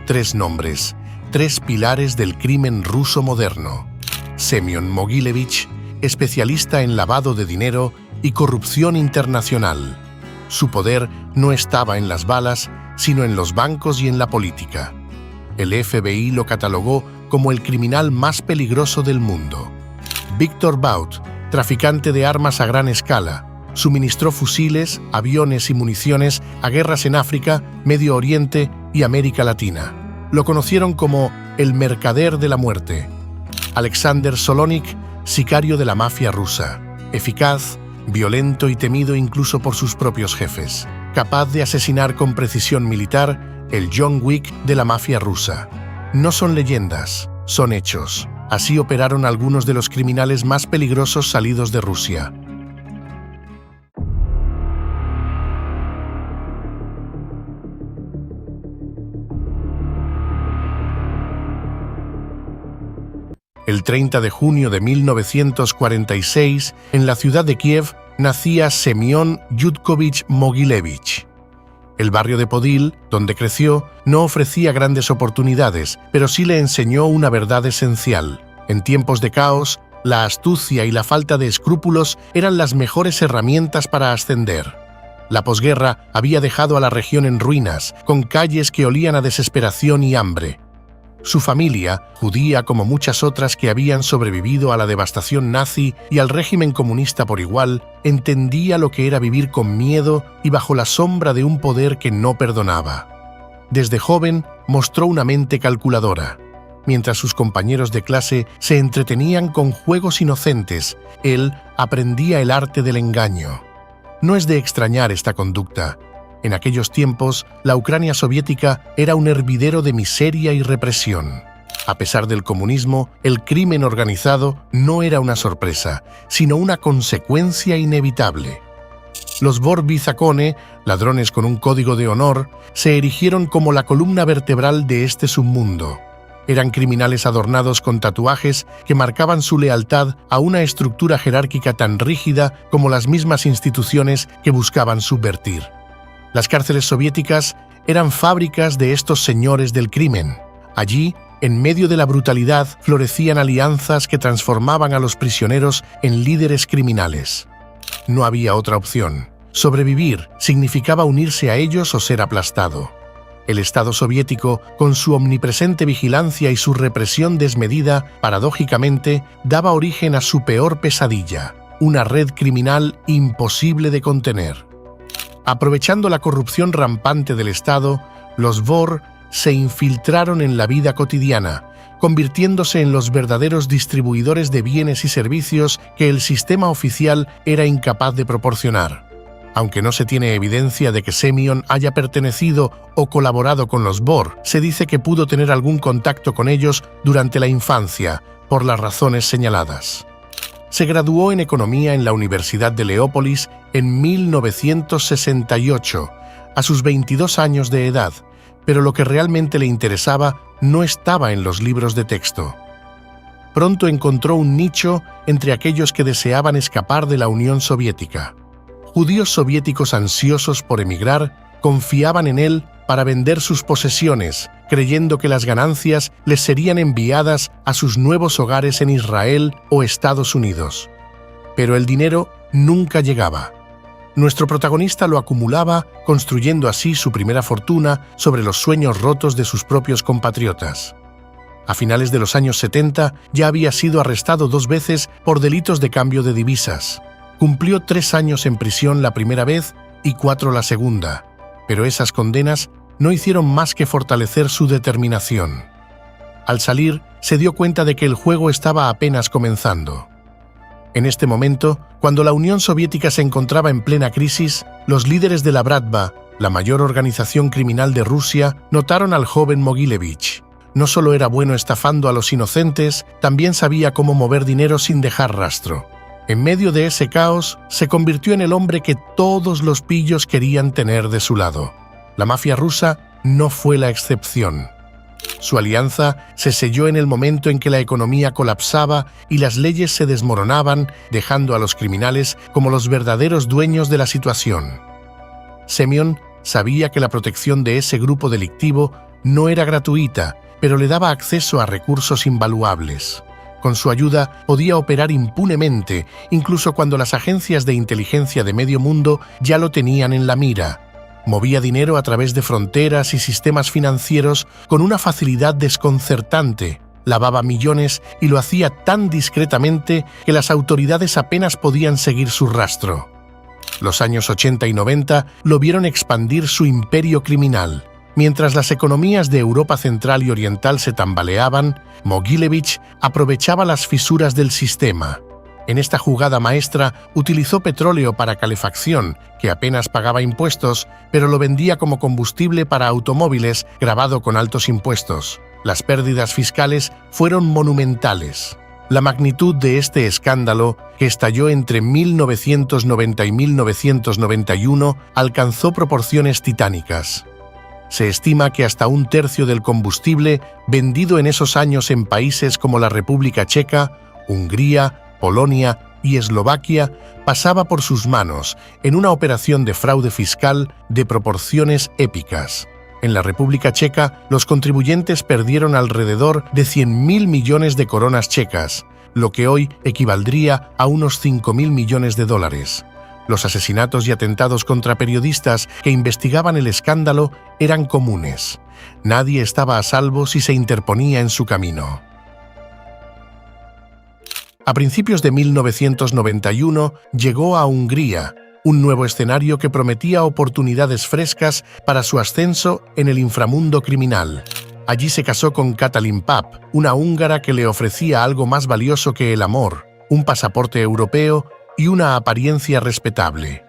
Tres nombres, tres pilares del crimen ruso moderno. Semyon Mogilevich, especialista en lavado de dinero y corrupción internacional. Su poder no estaba en las balas, sino en los bancos y en la política. El FBI lo catalogó como el criminal más peligroso del mundo. Viktor Bout, traficante de armas a gran escala, suministró fusiles, aviones y municiones a guerras en África, Medio Oriente y América Latina. Lo conocieron como el mercader de la muerte. Alexander Solonik, sicario de la mafia rusa, eficaz, violento y temido incluso por sus propios jefes, capaz de asesinar con precisión militar, el John Wick de la mafia rusa. No son leyendas, son hechos. Así operaron algunos de los criminales más peligrosos salidos de Rusia. El 30 de junio de 1946, en la ciudad de Kiev, nacía Semyon Yudkovich Mogilevich. El barrio de Podil, donde creció, no ofrecía grandes oportunidades, pero sí le enseñó una verdad esencial. En tiempos de caos, la astucia y la falta de escrúpulos eran las mejores herramientas para ascender. La posguerra había dejado a la región en ruinas, con calles que olían a desesperación y hambre. Su familia, judía como muchas otras que habían sobrevivido a la devastación nazi y al régimen comunista por igual, entendía lo que era vivir con miedo y bajo la sombra de un poder que no perdonaba. Desde joven mostró una mente calculadora. Mientras sus compañeros de clase se entretenían con juegos inocentes, él aprendía el arte del engaño. No es de extrañar esta conducta. En aquellos tiempos, la Ucrania soviética era un hervidero de miseria y represión. A pesar del comunismo, el crimen organizado no era una sorpresa, sino una consecuencia inevitable. Los Vor-Bizakone, ladrones con un código de honor, se erigieron como la columna vertebral de este submundo. Eran criminales adornados con tatuajes que marcaban su lealtad a una estructura jerárquica tan rígida como las mismas instituciones que buscaban subvertir. Las cárceles soviéticas eran fábricas de estos señores del crimen. Allí, en medio de la brutalidad, florecían alianzas que transformaban a los prisioneros en líderes criminales. No había otra opción. Sobrevivir significaba unirse a ellos o ser aplastado. El Estado soviético, con su omnipresente vigilancia y su represión desmedida, paradójicamente, daba origen a su peor pesadilla, una red criminal imposible de contener. Aprovechando la corrupción rampante del Estado, los Vor se infiltraron en la vida cotidiana, convirtiéndose en los verdaderos distribuidores de bienes y servicios que el sistema oficial era incapaz de proporcionar. Aunque no se tiene evidencia de que Semyon haya pertenecido o colaborado con los Vor, se dice que pudo tener algún contacto con ellos durante la infancia, por las razones señaladas. Se graduó en Economía en la Universidad de Leópolis en 1968, a sus 22 años de edad, pero lo que realmente le interesaba no estaba en los libros de texto. Pronto encontró un nicho entre aquellos que deseaban escapar de la Unión Soviética. Judíos soviéticos ansiosos por emigrar confiaban en él para vender sus posesiones, creyendo que las ganancias les serían enviadas a sus nuevos hogares en Israel o Estados Unidos. Pero el dinero nunca llegaba. Nuestro protagonista lo acumulaba, construyendo así su primera fortuna sobre los sueños rotos de sus propios compatriotas. A finales de los años 70 ya había sido arrestado 2 veces por delitos de cambio de divisas. Cumplió 3 años en prisión la primera vez y 4 la segunda, pero esas condenas no hicieron más que fortalecer su determinación. Al salir, se dio cuenta de que el juego estaba apenas comenzando. En este momento, cuando la Unión Soviética se encontraba en plena crisis, los líderes de la Bratva, la mayor organización criminal de Rusia, notaron al joven Mogilevich. No solo era bueno estafando a los inocentes, también sabía cómo mover dinero sin dejar rastro. En medio de ese caos, se convirtió en el hombre que todos los pillos querían tener de su lado. La mafia rusa no fue la excepción. Su alianza se selló en el momento en que la economía colapsaba y las leyes se desmoronaban, dejando a los criminales como los verdaderos dueños de la situación. Semyon sabía que la protección de ese grupo delictivo No era gratuita, pero le daba acceso a recursos invaluables. Con su ayuda podía operar impunemente, incluso cuando las agencias de inteligencia de medio mundo ya lo tenían en la mira. Movía dinero a través de fronteras y sistemas financieros con una facilidad desconcertante. Lavaba millones y lo hacía tan discretamente que las autoridades apenas podían seguir su rastro. Los años 80 y 90 lo vieron expandir su imperio criminal. Mientras las economías de Europa Central y Oriental se tambaleaban, Mogilevich aprovechaba las fisuras del sistema. En esta jugada maestra utilizó petróleo para calefacción, que apenas pagaba impuestos, pero lo vendía como combustible para automóviles grabado con altos impuestos. Las pérdidas fiscales fueron monumentales. La magnitud de este escándalo, que estalló entre 1990 y 1991, alcanzó proporciones titánicas. Se estima que hasta un tercio del combustible vendido en esos años en países como la República Checa, Hungría, Polonia y Eslovaquia pasaba por sus manos en una operación de fraude fiscal de proporciones épicas. En la República Checa, los contribuyentes perdieron alrededor de 100.000 millones de coronas checas, lo que hoy equivaldría a unos 5.000 millones de dólares. Los asesinatos y atentados contra periodistas que investigaban el escándalo eran comunes. Nadie estaba a salvo si se interponía en su camino. A principios de 1991 llegó a Hungría, un nuevo escenario que prometía oportunidades frescas para su ascenso en el inframundo criminal. Allí se casó con Katalin Papp, una húngara que le ofrecía algo más valioso que el amor, un pasaporte europeo y una apariencia respetable.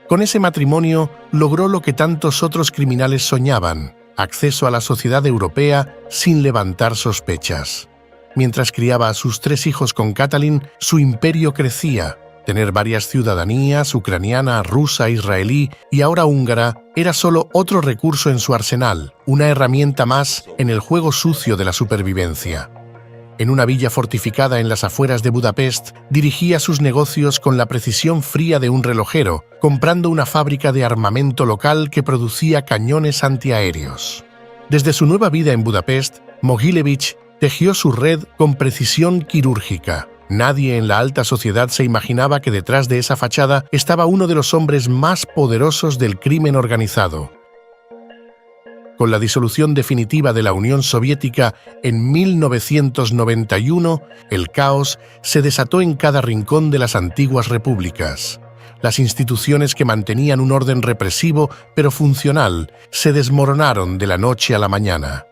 Con ese matrimonio logró lo que tantos otros criminales soñaban: acceso a la sociedad europea sin levantar sospechas. Mientras criaba a sus 3 hijos con Katalin, su imperio crecía. Tener varias ciudadanías, ucraniana, rusa, israelí y ahora húngara, era solo otro recurso en su arsenal, una herramienta más en el juego sucio de la supervivencia. En una villa fortificada en las afueras de Budapest, dirigía sus negocios con la precisión fría de un relojero, comprando una fábrica de armamento local que producía cañones antiaéreos. Desde su nueva vida en Budapest, Mogilevich tejió su red con precisión quirúrgica. Nadie en la alta sociedad se imaginaba que detrás de esa fachada estaba uno de los hombres más poderosos del crimen organizado. Con la disolución definitiva de la Unión Soviética en 1991, el caos se desató en cada rincón de las antiguas repúblicas. Las instituciones que mantenían un orden represivo pero funcional se desmoronaron de la noche a la mañana.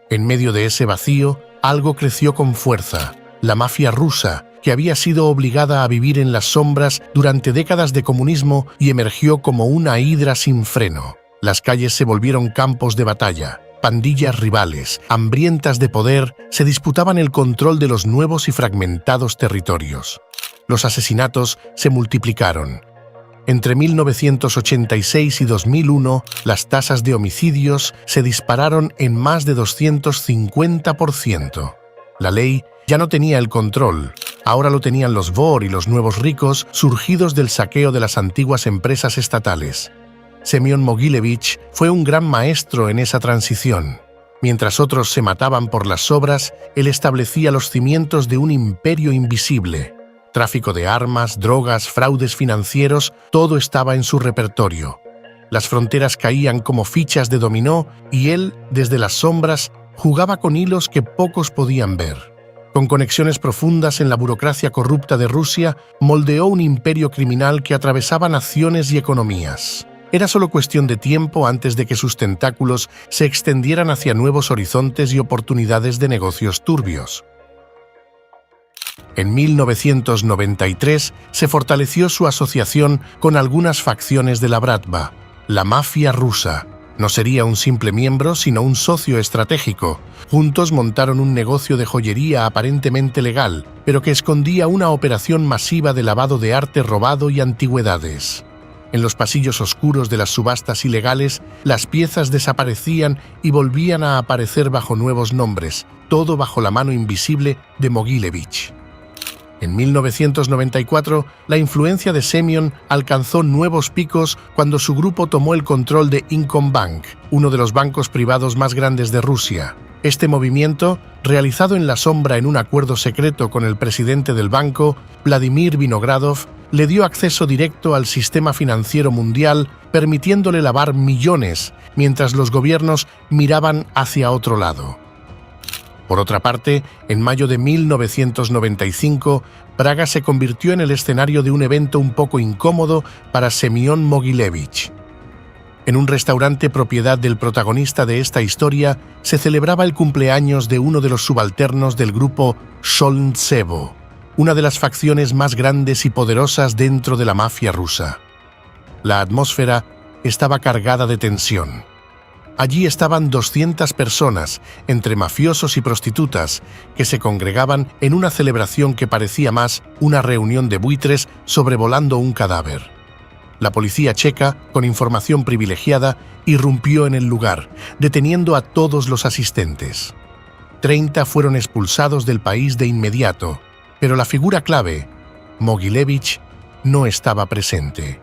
En medio de ese vacío, algo creció con fuerza: la mafia rusa, que había sido obligada a vivir en las sombras durante décadas de comunismo y emergió como una hidra sin freno. Las calles se volvieron campos de batalla. Pandillas rivales, hambrientas de poder, se disputaban el control de los nuevos y fragmentados territorios. Los asesinatos se multiplicaron. Entre 1986 y 2001, las tasas de homicidios se dispararon en más de 250%. La ley ya no tenía el control. Ahora lo tenían los Vor y los nuevos ricos surgidos del saqueo de las antiguas empresas estatales. Semyon Mogilevich fue un gran maestro en esa transición. Mientras otros se mataban por las sobras, él establecía los cimientos de un imperio invisible. Tráfico de armas, drogas, fraudes financieros, todo estaba en su repertorio. Las fronteras caían como fichas de dominó y él, desde las sombras, jugaba con hilos que pocos podían ver. Con conexiones profundas en la burocracia corrupta de Rusia, moldeó un imperio criminal que atravesaba naciones y economías. Era solo cuestión de tiempo antes de que sus tentáculos se extendieran hacia nuevos horizontes y oportunidades de negocios turbios. En 1993 se fortaleció su asociación con algunas facciones de la Bratva, la mafia rusa. No sería un simple miembro, sino un socio estratégico. Juntos montaron un negocio de joyería aparentemente legal, pero que escondía una operación masiva de lavado de arte robado y antigüedades. En los pasillos oscuros de las subastas ilegales, las piezas desaparecían y volvían a aparecer bajo nuevos nombres, todo bajo la mano invisible de Mogilevich. En 1994, la influencia de Semyon alcanzó nuevos picos cuando su grupo tomó el control de Inkombank, uno de los bancos privados más grandes de Rusia. Este movimiento, realizado en la sombra en un acuerdo secreto con el presidente del banco, Vladimir Vinogradov, le dio acceso directo al sistema financiero mundial, permitiéndole lavar millones, mientras los gobiernos miraban hacia otro lado. Por otra parte, en mayo de 1995, Praga se convirtió en el escenario de un evento un poco incómodo para Semyon Mogilevich. En un restaurante propiedad del protagonista de esta historia, se celebraba el cumpleaños de uno de los subalternos del grupo Solntsevo, una de las facciones más grandes y poderosas dentro de la mafia rusa. La atmósfera estaba cargada de tensión. Allí estaban 200 personas, entre mafiosos y prostitutas, que se congregaban en una celebración que parecía más una reunión de buitres sobrevolando un cadáver. La policía checa, con información privilegiada, irrumpió en el lugar, deteniendo a todos los asistentes. 30 fueron expulsados del país de inmediato, pero la figura clave, Mogilevich, no estaba presente.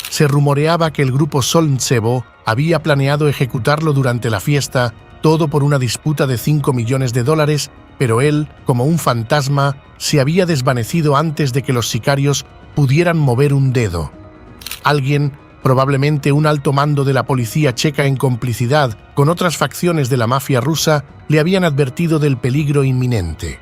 Se rumoreaba que el grupo Solntsevo había planeado ejecutarlo durante la fiesta, todo por una disputa de $5 millones, pero él, como un fantasma, se había desvanecido antes de que los sicarios pudieran mover un dedo. Alguien, probablemente un alto mando de la policía checa en complicidad con otras facciones de la mafia rusa, le habían advertido del peligro inminente.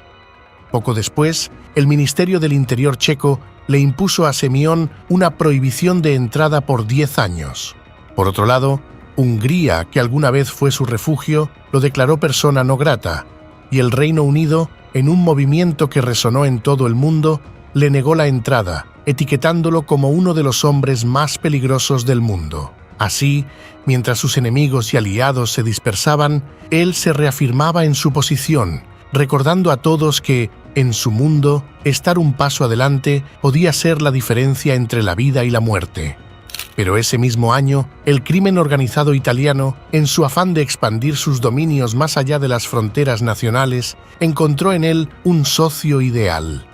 Poco después, el Ministerio del Interior checo le impuso a Semyon una prohibición de entrada por 10 años. Por otro lado, Hungría, que alguna vez fue su refugio, lo declaró persona no grata, y el Reino Unido, en un movimiento que resonó en todo el mundo, le negó la entrada, etiquetándolo como uno de los hombres más peligrosos del mundo. Así, mientras sus enemigos y aliados se dispersaban, él se reafirmaba en su posición, recordando a todos que, en su mundo, estar un paso adelante podía ser la diferencia entre la vida y la muerte. Pero ese mismo año, el crimen organizado italiano, en su afán de expandir sus dominios más allá de las fronteras nacionales, encontró en él un socio ideal.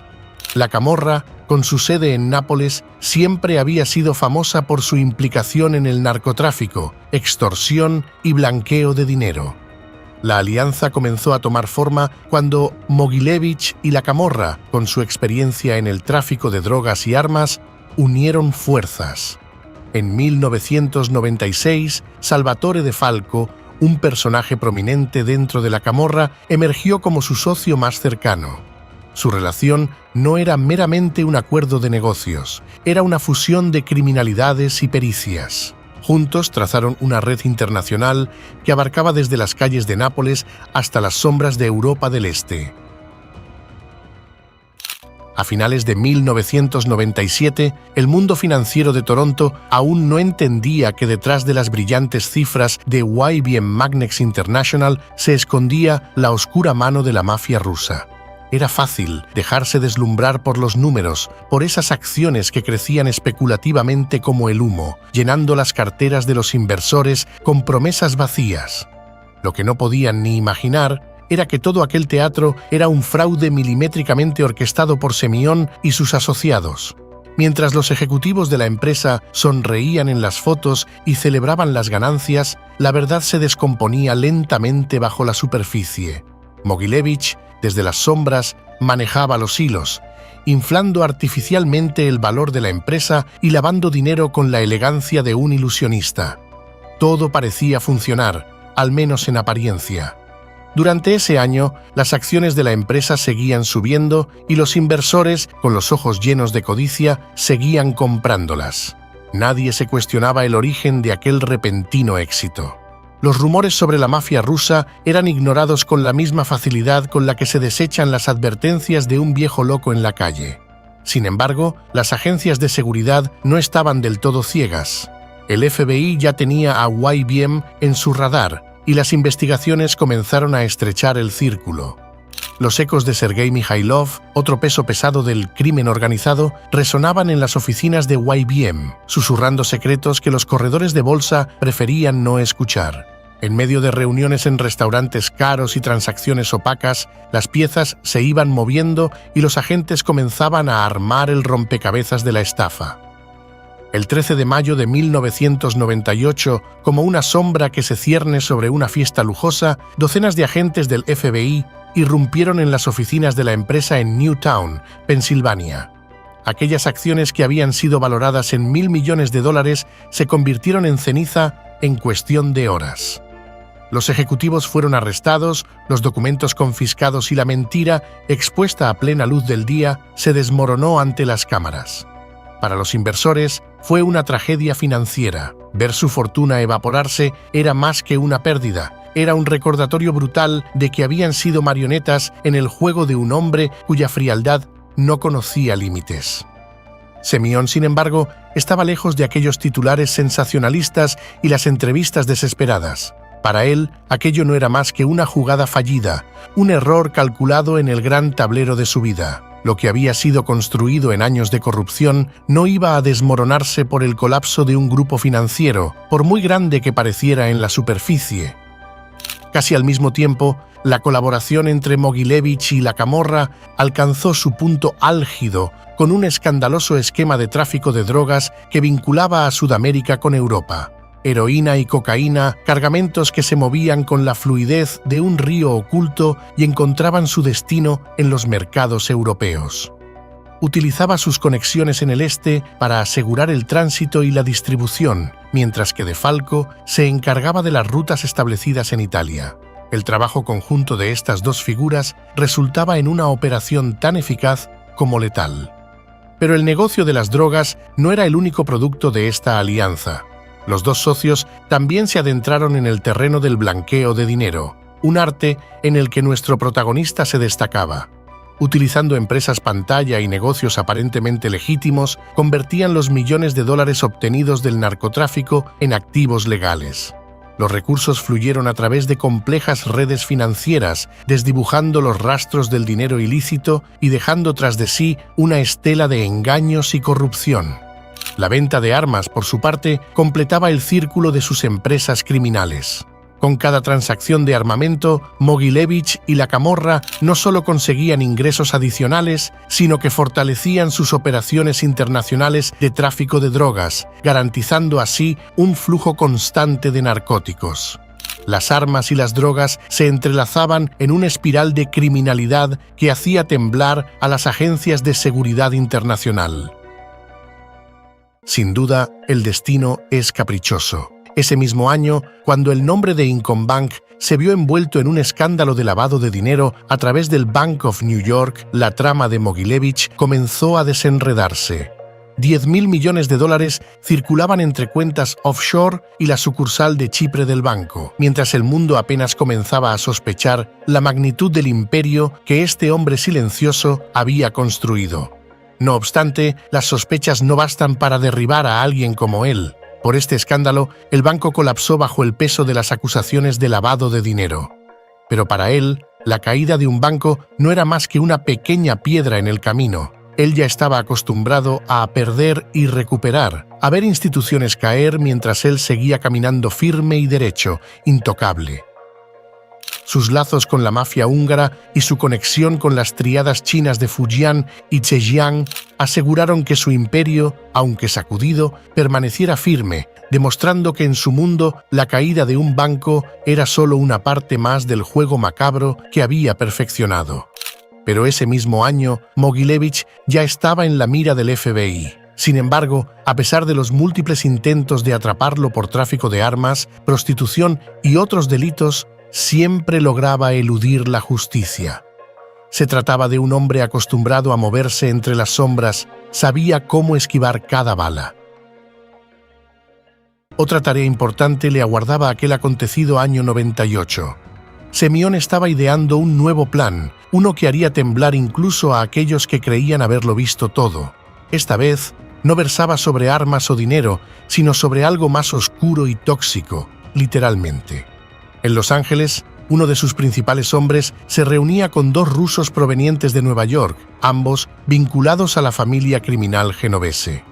La Camorra, con su sede en Nápoles, siempre había sido famosa por su implicación en el narcotráfico, extorsión y blanqueo de dinero. La alianza comenzó a tomar forma cuando Mogilevich y la Camorra, con su experiencia en el tráfico de drogas y armas, unieron fuerzas. En 1996, Salvatore De Falco, un personaje prominente dentro de la Camorra, emergió como su socio más cercano. Su relación no era meramente un acuerdo de negocios, era una fusión de criminalidades y pericias. Juntos trazaron una red internacional que abarcaba desde las calles de Nápoles hasta las sombras de Europa del Este. A finales de 1997, el mundo financiero de Toronto aún no entendía que detrás de las brillantes cifras de IBM Magnex International se escondía la oscura mano de la mafia rusa. Era fácil dejarse deslumbrar por los números, por esas acciones que crecían especulativamente como el humo, llenando las carteras de los inversores con promesas vacías. Lo que no podían ni imaginar era que todo aquel teatro era un fraude milimétricamente orquestado por Semyon y sus asociados. Mientras los ejecutivos de la empresa sonreían en las fotos y celebraban las ganancias, la verdad se descomponía lentamente bajo la superficie. Mogilevich, desde las sombras, manejaba los hilos, inflando artificialmente el valor de la empresa y lavando dinero con la elegancia de un ilusionista. Todo parecía funcionar, al menos en apariencia. Durante ese año, las acciones de la empresa seguían subiendo y los inversores, con los ojos llenos de codicia, seguían comprándolas. Nadie se cuestionaba el origen de aquel repentino éxito. Los rumores sobre la mafia rusa eran ignorados con la misma facilidad con la que se desechan las advertencias de un viejo loco en la calle. Sin embargo, las agencias de seguridad no estaban del todo ciegas. El FBI ya tenía a IBM en su radar y las investigaciones comenzaron a estrechar el círculo. Los ecos de Sergei Mikhailov, otro peso pesado del crimen organizado, resonaban en las oficinas de IBM, susurrando secretos que los corredores de bolsa preferían no escuchar. En medio de reuniones en restaurantes caros y transacciones opacas, las piezas se iban moviendo y los agentes comenzaban a armar el rompecabezas de la estafa. El 13 de mayo de 1998, como una sombra que se cierne sobre una fiesta lujosa, docenas de agentes del FBI irrumpieron en las oficinas de la empresa en Newtown, Pensilvania. Aquellas acciones que habían sido valoradas en $1.000 millones se convirtieron en ceniza en cuestión de horas. Los ejecutivos fueron arrestados, los documentos confiscados y la mentira, expuesta a plena luz del día, se desmoronó ante las cámaras. Para los inversores, fue una tragedia financiera. Ver su fortuna evaporarse era más que una pérdida. Era un recordatorio brutal de que habían sido marionetas en el juego de un hombre cuya frialdad no conocía límites. Semyon, sin embargo, estaba lejos de aquellos titulares sensacionalistas y las entrevistas desesperadas. Para él, aquello no era más que una jugada fallida, un error calculado en el gran tablero de su vida. Lo que había sido construido en años de corrupción no iba a desmoronarse por el colapso de un grupo financiero, por muy grande que pareciera en la superficie. Casi al mismo tiempo, la colaboración entre Mogilevich y la camorra alcanzó su punto álgido con un escandaloso esquema de tráfico de drogas que vinculaba a Sudamérica con Europa. Heroína y cocaína, cargamentos que se movían con la fluidez de un río oculto y encontraban su destino en los mercados europeos. Utilizaba sus conexiones en el este para asegurar el tránsito y la distribución, mientras que De Falco se encargaba de las rutas establecidas en Italia. El trabajo conjunto de estas dos figuras resultaba en una operación tan eficaz como letal. Pero el negocio de las drogas no era el único producto de esta alianza. Los dos socios también se adentraron en el terreno del blanqueo de dinero, un arte en el que nuestro protagonista se destacaba. Utilizando empresas pantalla y negocios aparentemente legítimos, convertían los millones de dólares obtenidos del narcotráfico en activos legales. Los recursos fluyeron a través de complejas redes financieras, desdibujando los rastros del dinero ilícito y dejando tras de sí una estela de engaños y corrupción. La venta de armas, por su parte, completaba el círculo de sus empresas criminales. Con cada transacción de armamento, Mogilevich y la camorra no solo conseguían ingresos adicionales, sino que fortalecían sus operaciones internacionales de tráfico de drogas, garantizando así un flujo constante de narcóticos. Las armas y las drogas se entrelazaban en una espiral de criminalidad que hacía temblar a las agencias de seguridad internacional. Sin duda, el destino es caprichoso. Ese mismo año, cuando el nombre de Incobank se vio envuelto en un escándalo de lavado de dinero a través del Bank of New York, la trama de Mogilevich comenzó a desenredarse. $10.000 millones circulaban entre cuentas offshore y la sucursal de Chipre del banco, mientras el mundo apenas comenzaba a sospechar la magnitud del imperio que este hombre silencioso había construido. No obstante, las sospechas no bastan para derribar a alguien como él. Por este escándalo, el banco colapsó bajo el peso de las acusaciones de lavado de dinero. Pero para él, la caída de un banco no era más que una pequeña piedra en el camino. Él ya estaba acostumbrado a perder y recuperar, a ver instituciones caer mientras él seguía caminando firme y derecho, intocable. Sus lazos con la mafia húngara y su conexión con las tríadas chinas de Fujian y Zhejiang aseguraron que su imperio, aunque sacudido, permaneciera firme, demostrando que en su mundo la caída de un banco era solo una parte más del juego macabro que había perfeccionado. Pero ese mismo año, Mogilevich ya estaba en la mira del FBI. Sin embargo, a pesar de los múltiples intentos de atraparlo por tráfico de armas, prostitución y otros delitos, siempre lograba eludir la justicia. Se trataba de un hombre acostumbrado a moverse entre las sombras, sabía cómo esquivar cada bala. Otra tarea importante le aguardaba aquel acontecido año 98. Semyon estaba ideando un nuevo plan, uno que haría temblar incluso a aquellos que creían haberlo visto todo. Esta vez, no versaba sobre armas o dinero, sino sobre algo más oscuro y tóxico, literalmente. En Los Ángeles, uno de sus principales hombres se reunía con dos rusos provenientes de Nueva York, ambos vinculados a la familia criminal genovese.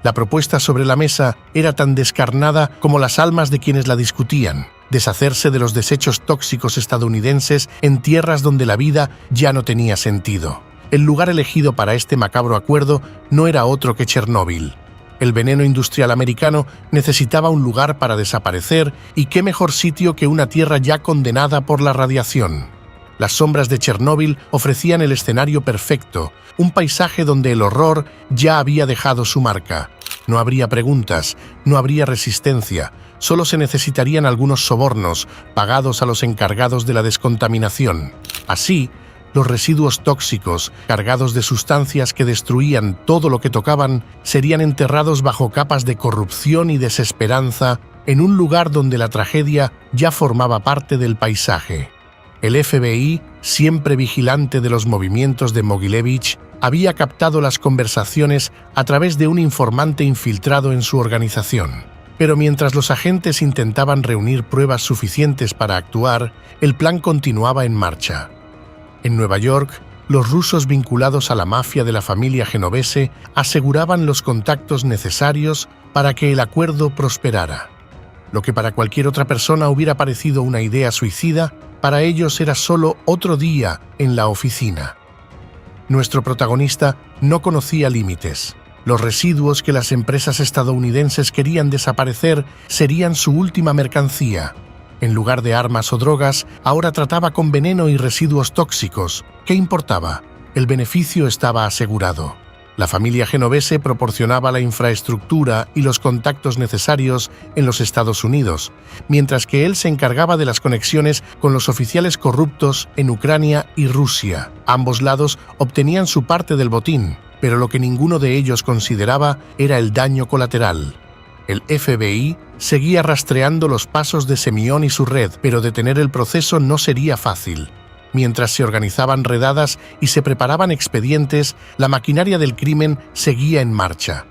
La propuesta sobre la mesa era tan descarnada como las almas de quienes la discutían. deshacerse de los desechos tóxicos estadounidenses en tierras donde la vida ya no tenía sentido. El lugar elegido para este macabro acuerdo no era otro que Chernóbil. El veneno industrial americano necesitaba un lugar para desaparecer, y qué mejor sitio que una tierra ya condenada por la radiación. Las sombras de Chernóbil ofrecían el escenario perfecto, un paisaje donde el horror ya había dejado su marca. No habría preguntas, no habría resistencia, solo se necesitarían algunos sobornos pagados a los encargados de la descontaminación. Así, los residuos tóxicos, cargados de sustancias que destruían todo lo que tocaban, serían enterrados bajo capas de corrupción y desesperanza en un lugar donde la tragedia ya formaba parte del paisaje. El FBI, siempre vigilante de los movimientos de Mogilevich, había captado las conversaciones a través de un informante infiltrado en su organización. Pero mientras los agentes intentaban reunir pruebas suficientes para actuar, el plan continuaba en marcha. En Nueva York, los rusos vinculados a la mafia de la familia Genovese aseguraban los contactos necesarios para que el acuerdo prosperara. Lo que para cualquier otra persona hubiera parecido una idea suicida, para ellos era solo otro día en la oficina. Nuestro protagonista no conocía límites. Los residuos que las empresas estadounidenses querían desaparecer serían su última mercancía. En lugar de armas o drogas, ahora trataba con veneno y residuos tóxicos. ¿Qué importaba? El beneficio estaba asegurado. La familia Genovese proporcionaba la infraestructura y los contactos necesarios en los Estados Unidos, mientras que él se encargaba de las conexiones con los oficiales corruptos en Ucrania y Rusia. Ambos lados obtenían su parte del botín, pero lo que ninguno de ellos consideraba era el daño colateral. El FBI seguía rastreando los pasos de Semyon y su red, pero detener el proceso no sería fácil. Mientras se organizaban redadas y se preparaban expedientes, la maquinaria del crimen seguía en marcha.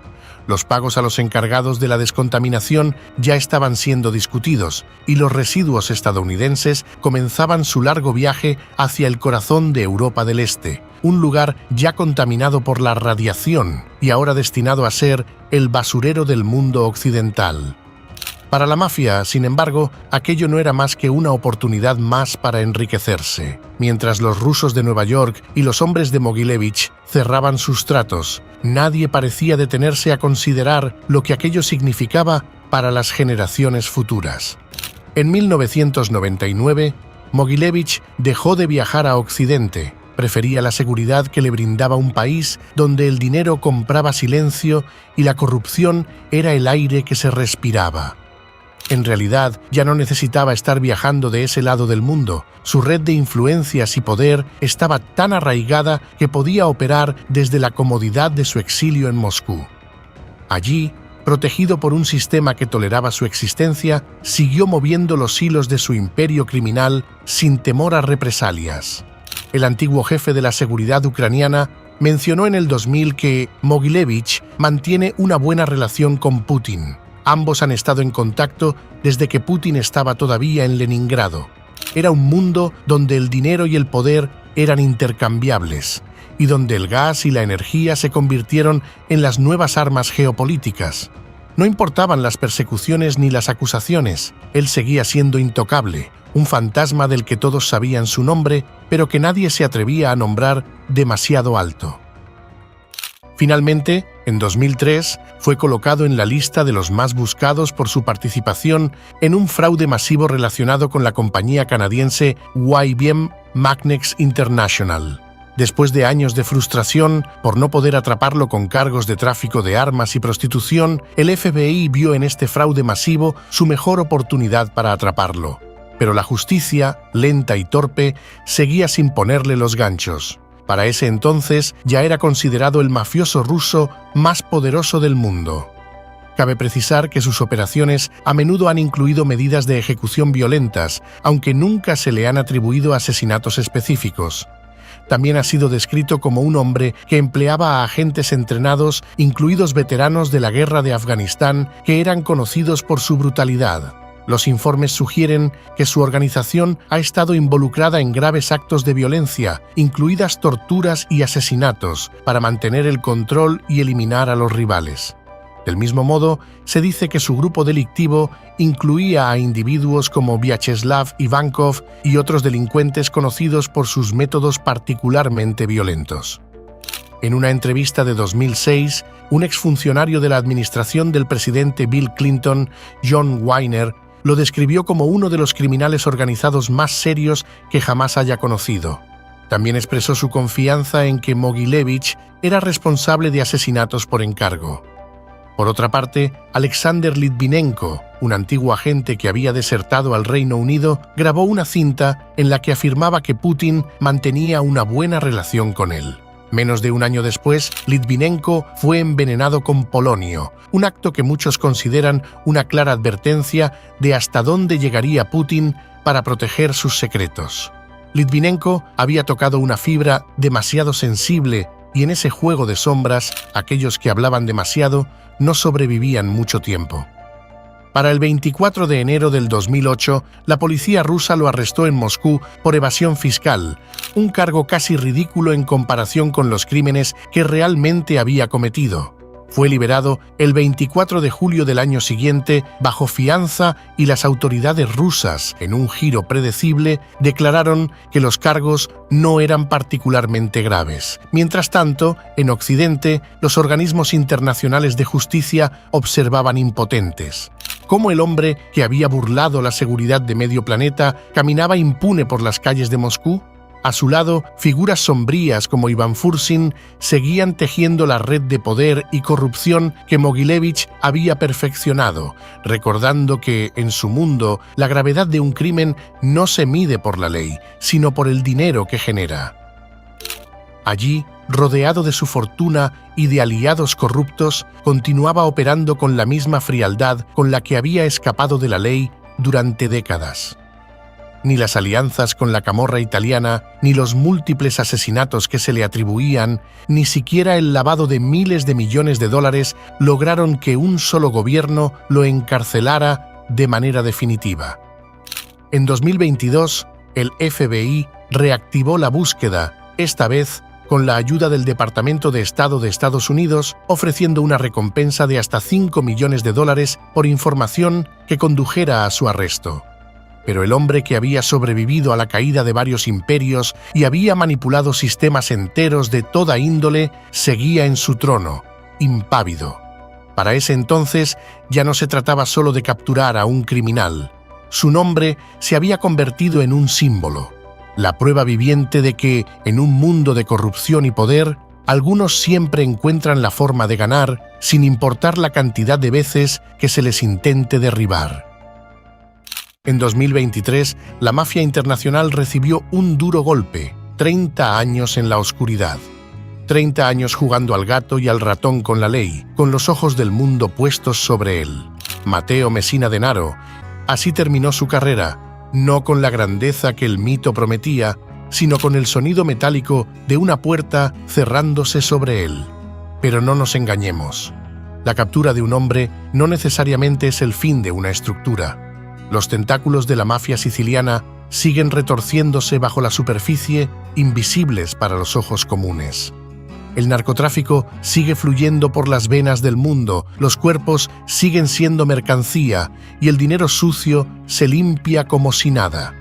Los pagos a los encargados de la descontaminación ya estaban siendo discutidos, y los residuos estadounidenses comenzaban su largo viaje hacia el corazón de Europa del Este, un lugar ya contaminado por la radiación y ahora destinado a ser el basurero del mundo occidental. Para la mafia, sin embargo, aquello no era más que una oportunidad más para enriquecerse. Mientras los rusos de Nueva York y los hombres de Mogilevich cerraban sus tratos, nadie parecía detenerse a considerar lo que aquello significaba para las generaciones futuras. En 1999, Mogilevich dejó de viajar a Occidente. Prefería la seguridad que le brindaba un país donde el dinero compraba silencio y la corrupción era el aire que se respiraba. En realidad, ya no necesitaba estar viajando de ese lado del mundo. Su red de influencias y poder estaba tan arraigada que podía operar desde la comodidad de su exilio en Moscú. Allí, protegido por un sistema que toleraba su existencia, siguió moviendo los hilos de su imperio criminal sin temor a represalias. El antiguo jefe de la seguridad ucraniana mencionó en el 2000 que Mogilevich mantiene una buena relación con Putin. Ambos han estado en contacto desde que Putin estaba todavía en Leningrado. Era un mundo donde el dinero y el poder eran intercambiables, y donde el gas y la energía se convirtieron en las nuevas armas geopolíticas. No importaban las persecuciones ni las acusaciones, él seguía siendo intocable, un fantasma del que todos sabían su nombre, pero que nadie se atrevía a nombrar demasiado alto. Finalmente, en 2003, fue colocado en la lista de los más buscados por su participación en un fraude masivo relacionado con la compañía canadiense IBM Magnex International. Después de años de frustración por no poder atraparlo con cargos de tráfico de armas y prostitución, el FBI vio en este fraude masivo su mejor oportunidad para atraparlo. Pero la justicia, lenta y torpe, seguía sin ponerle los ganchos. Para ese entonces ya era considerado el mafioso ruso más poderoso del mundo. Cabe precisar que sus operaciones a menudo han incluido medidas de ejecución violentas, aunque nunca se le han atribuido asesinatos específicos. También ha sido descrito como un hombre que empleaba a agentes entrenados, incluidos veteranos de la guerra de Afganistán, que eran conocidos por su brutalidad. Los informes sugieren que su organización ha estado involucrada en graves actos de violencia, incluidas torturas y asesinatos, para mantener el control y eliminar a los rivales. Del mismo modo, se dice que su grupo delictivo incluía a individuos como Vyacheslav Ivankov y otros delincuentes conocidos por sus métodos particularmente violentos. En una entrevista de 2006, un exfuncionario de la administración del presidente Bill Clinton, John Weiner, lo describió como uno de los criminales organizados más serios que jamás haya conocido. También expresó su confianza en que Mogilevich era responsable de asesinatos por encargo. Por otra parte, Alexander Litvinenko, un antiguo agente que había desertado al Reino Unido, grabó una cinta en la que afirmaba que Putin mantenía una buena relación con él. Menos de un año después, Litvinenko fue envenenado con polonio, un acto que muchos consideran una clara advertencia de hasta dónde llegaría Putin para proteger sus secretos. Litvinenko había tocado una fibra demasiado sensible y en ese juego de sombras, aquellos que hablaban demasiado no sobrevivían mucho tiempo. Para el 24 de enero del 2008, la policía rusa lo arrestó en Moscú por evasión fiscal, un cargo casi ridículo en comparación con los crímenes que realmente había cometido. Fue liberado el 24 de julio del año siguiente bajo fianza y las autoridades rusas, en un giro predecible, declararon que los cargos no eran particularmente graves. Mientras tanto, en Occidente, los organismos internacionales de justicia observaban impotentes. Cómo el hombre que había burlado la seguridad de medio planeta caminaba impune por las calles de Moscú. A su lado, figuras sombrías como Iván Fursin seguían tejiendo la red de poder y corrupción que Mogilevich había perfeccionado, recordando que, en su mundo, la gravedad de un crimen no se mide por la ley, sino por el dinero que genera. Allí, rodeado de su fortuna y de aliados corruptos, continuaba operando con la misma frialdad con la que había escapado de la ley durante décadas. Ni las alianzas con la camorra italiana, ni los múltiples asesinatos que se le atribuían, ni siquiera el lavado de miles de millones de dólares lograron que un solo gobierno lo encarcelara de manera definitiva. En 2022, el FBI reactivó la búsqueda, esta vez con la ayuda del Departamento de Estado de Estados Unidos, ofreciendo una recompensa de hasta $5 millones por información que condujera a su arresto. Pero el hombre que había sobrevivido a la caída de varios imperios y había manipulado sistemas enteros de toda índole, seguía en su trono, impávido. Para ese entonces ya no se trataba solo de capturar a un criminal. Su nombre se había convertido en un símbolo, la prueba viviente de que, en un mundo de corrupción y poder, algunos siempre encuentran la forma de ganar sin importar la cantidad de veces que se les intente derribar. En 2023, la mafia internacional recibió un duro golpe, 30 años en la oscuridad. 30 años jugando al gato y al ratón con la ley, con los ojos del mundo puestos sobre él. Matteo Messina Denaro, así terminó su carrera, no con la grandeza que el mito prometía, sino con el sonido metálico de una puerta cerrándose sobre él. Pero no nos engañemos. La captura de un hombre no necesariamente es el fin de una estructura. Los tentáculos de la mafia siciliana siguen retorciéndose bajo la superficie, invisibles para los ojos comunes. El narcotráfico sigue fluyendo por las venas del mundo, los cuerpos siguen siendo mercancía y el dinero sucio se limpia como si nada.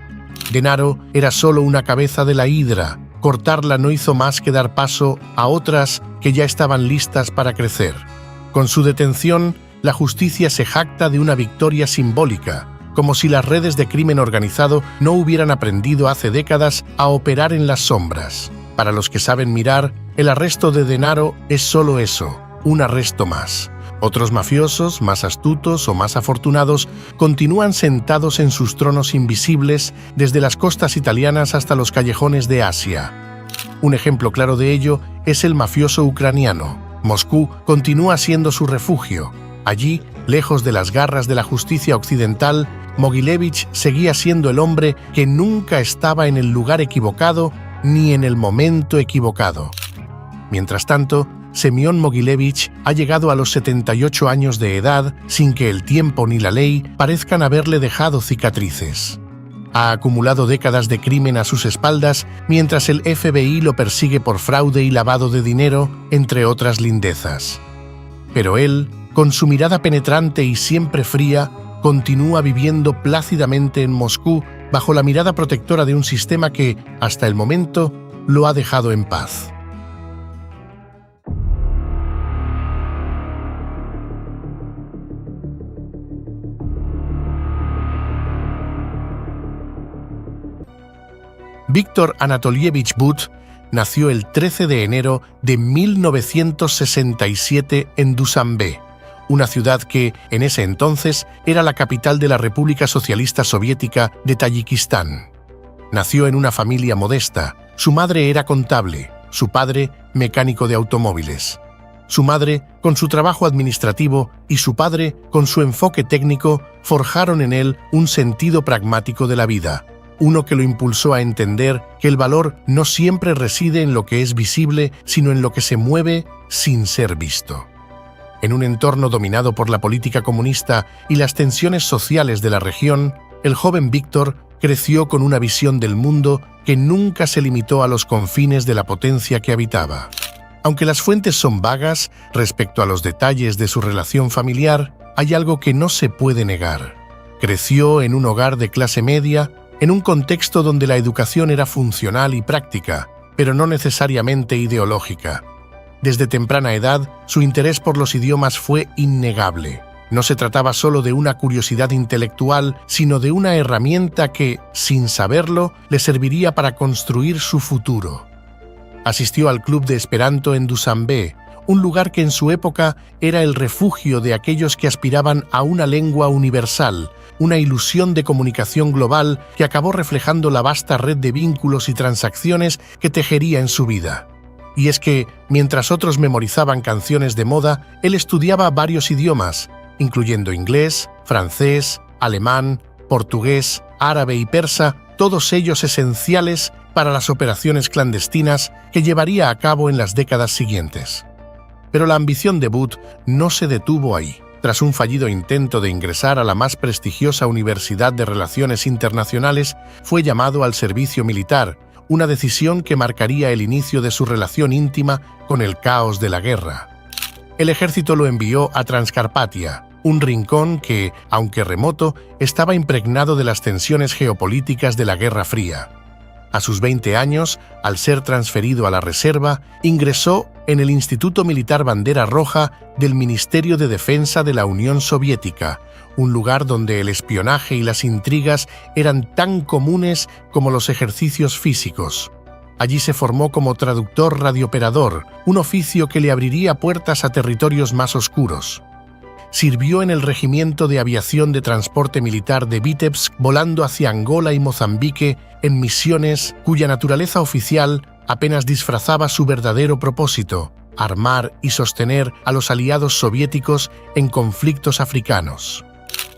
Denaro era solo una cabeza de la hidra. Cortarla no hizo más que dar paso a otras que ya estaban listas para crecer. Con su detención, la justicia se jacta de una victoria simbólica, como si las redes de crimen organizado no hubieran aprendido hace décadas a operar en las sombras. Para los que saben mirar, el arresto de Denaro es solo eso, un arresto más. Otros mafiosos, más astutos o más afortunados, continúan sentados en sus tronos invisibles desde las costas italianas hasta los callejones de Asia. Un ejemplo claro de ello es el mafioso ucraniano. Moscú continúa siendo su refugio. Allí, lejos de las garras de la justicia occidental, Mogilevich seguía siendo el hombre que nunca estaba en el lugar equivocado ni en el momento equivocado. Mientras tanto, Semión Mogilevich ha llegado a los 78 años de edad sin que el tiempo ni la ley parezcan haberle dejado cicatrices. Ha acumulado décadas de crimen a sus espaldas mientras el FBI lo persigue por fraude y lavado de dinero, entre otras lindezas. Pero él con su mirada penetrante y siempre fría, continúa viviendo plácidamente en Moscú bajo la mirada protectora de un sistema que, hasta el momento, lo ha dejado en paz. Víctor Anatolievich But nació el 13 de enero de 1967 en Dushanbe, una ciudad que, en ese entonces, era la capital de la República Socialista Soviética de Tayikistán. Nació en una familia modesta. Su madre era contable, su padre mecánico de automóviles. Su madre, con su trabajo administrativo, y su padre, con su enfoque técnico, forjaron en él un sentido pragmático de la vida, uno que lo impulsó a entender que el valor no siempre reside en lo que es visible, sino en lo que se mueve sin ser visto. En un entorno dominado por la política comunista y las tensiones sociales de la región, el joven Víctor creció con una visión del mundo que nunca se limitó a los confines de la potencia que habitaba. Aunque las fuentes son vagas respecto a los detalles de su relación familiar, hay algo que no se puede negar. Creció en un hogar de clase media, en un contexto donde la educación era funcional y práctica, pero no necesariamente ideológica. Desde temprana edad, su interés por los idiomas fue innegable. No se trataba solo de una curiosidad intelectual, sino de una herramienta que, sin saberlo, le serviría para construir su futuro. Asistió al club de Esperanto en Dushanbe, un lugar que en su época era el refugio de aquellos que aspiraban a una lengua universal, una ilusión de comunicación global que acabó reflejando la vasta red de vínculos y transacciones que tejería en su vida. Y es que, mientras otros memorizaban canciones de moda, él estudiaba varios idiomas, incluyendo inglés, francés, alemán, portugués, árabe y persa, todos ellos esenciales para las operaciones clandestinas que llevaría a cabo en las décadas siguientes. Pero la ambición de But no se detuvo ahí. Tras un fallido intento de ingresar a la más prestigiosa Universidad de Relaciones Internacionales, fue llamado al servicio militar, una decisión que marcaría el inicio de su relación íntima con el caos de la guerra. El ejército lo envió a Transcarpatia, un rincón que, aunque remoto, estaba impregnado de las tensiones geopolíticas de la Guerra Fría. A sus 20 años, al ser transferido a la reserva, ingresó en el Instituto Militar Bandera Roja del Ministerio de Defensa de la Unión Soviética, un lugar donde el espionaje y las intrigas eran tan comunes como los ejercicios físicos. Allí se formó como traductor radiooperador, un oficio que le abriría puertas a territorios más oscuros. Sirvió en el Regimiento de Aviación de Transporte Militar de Vitebsk, volando hacia Angola y Mozambique en misiones cuya naturaleza oficial apenas disfrazaba su verdadero propósito: armar y sostener a los aliados soviéticos en conflictos africanos.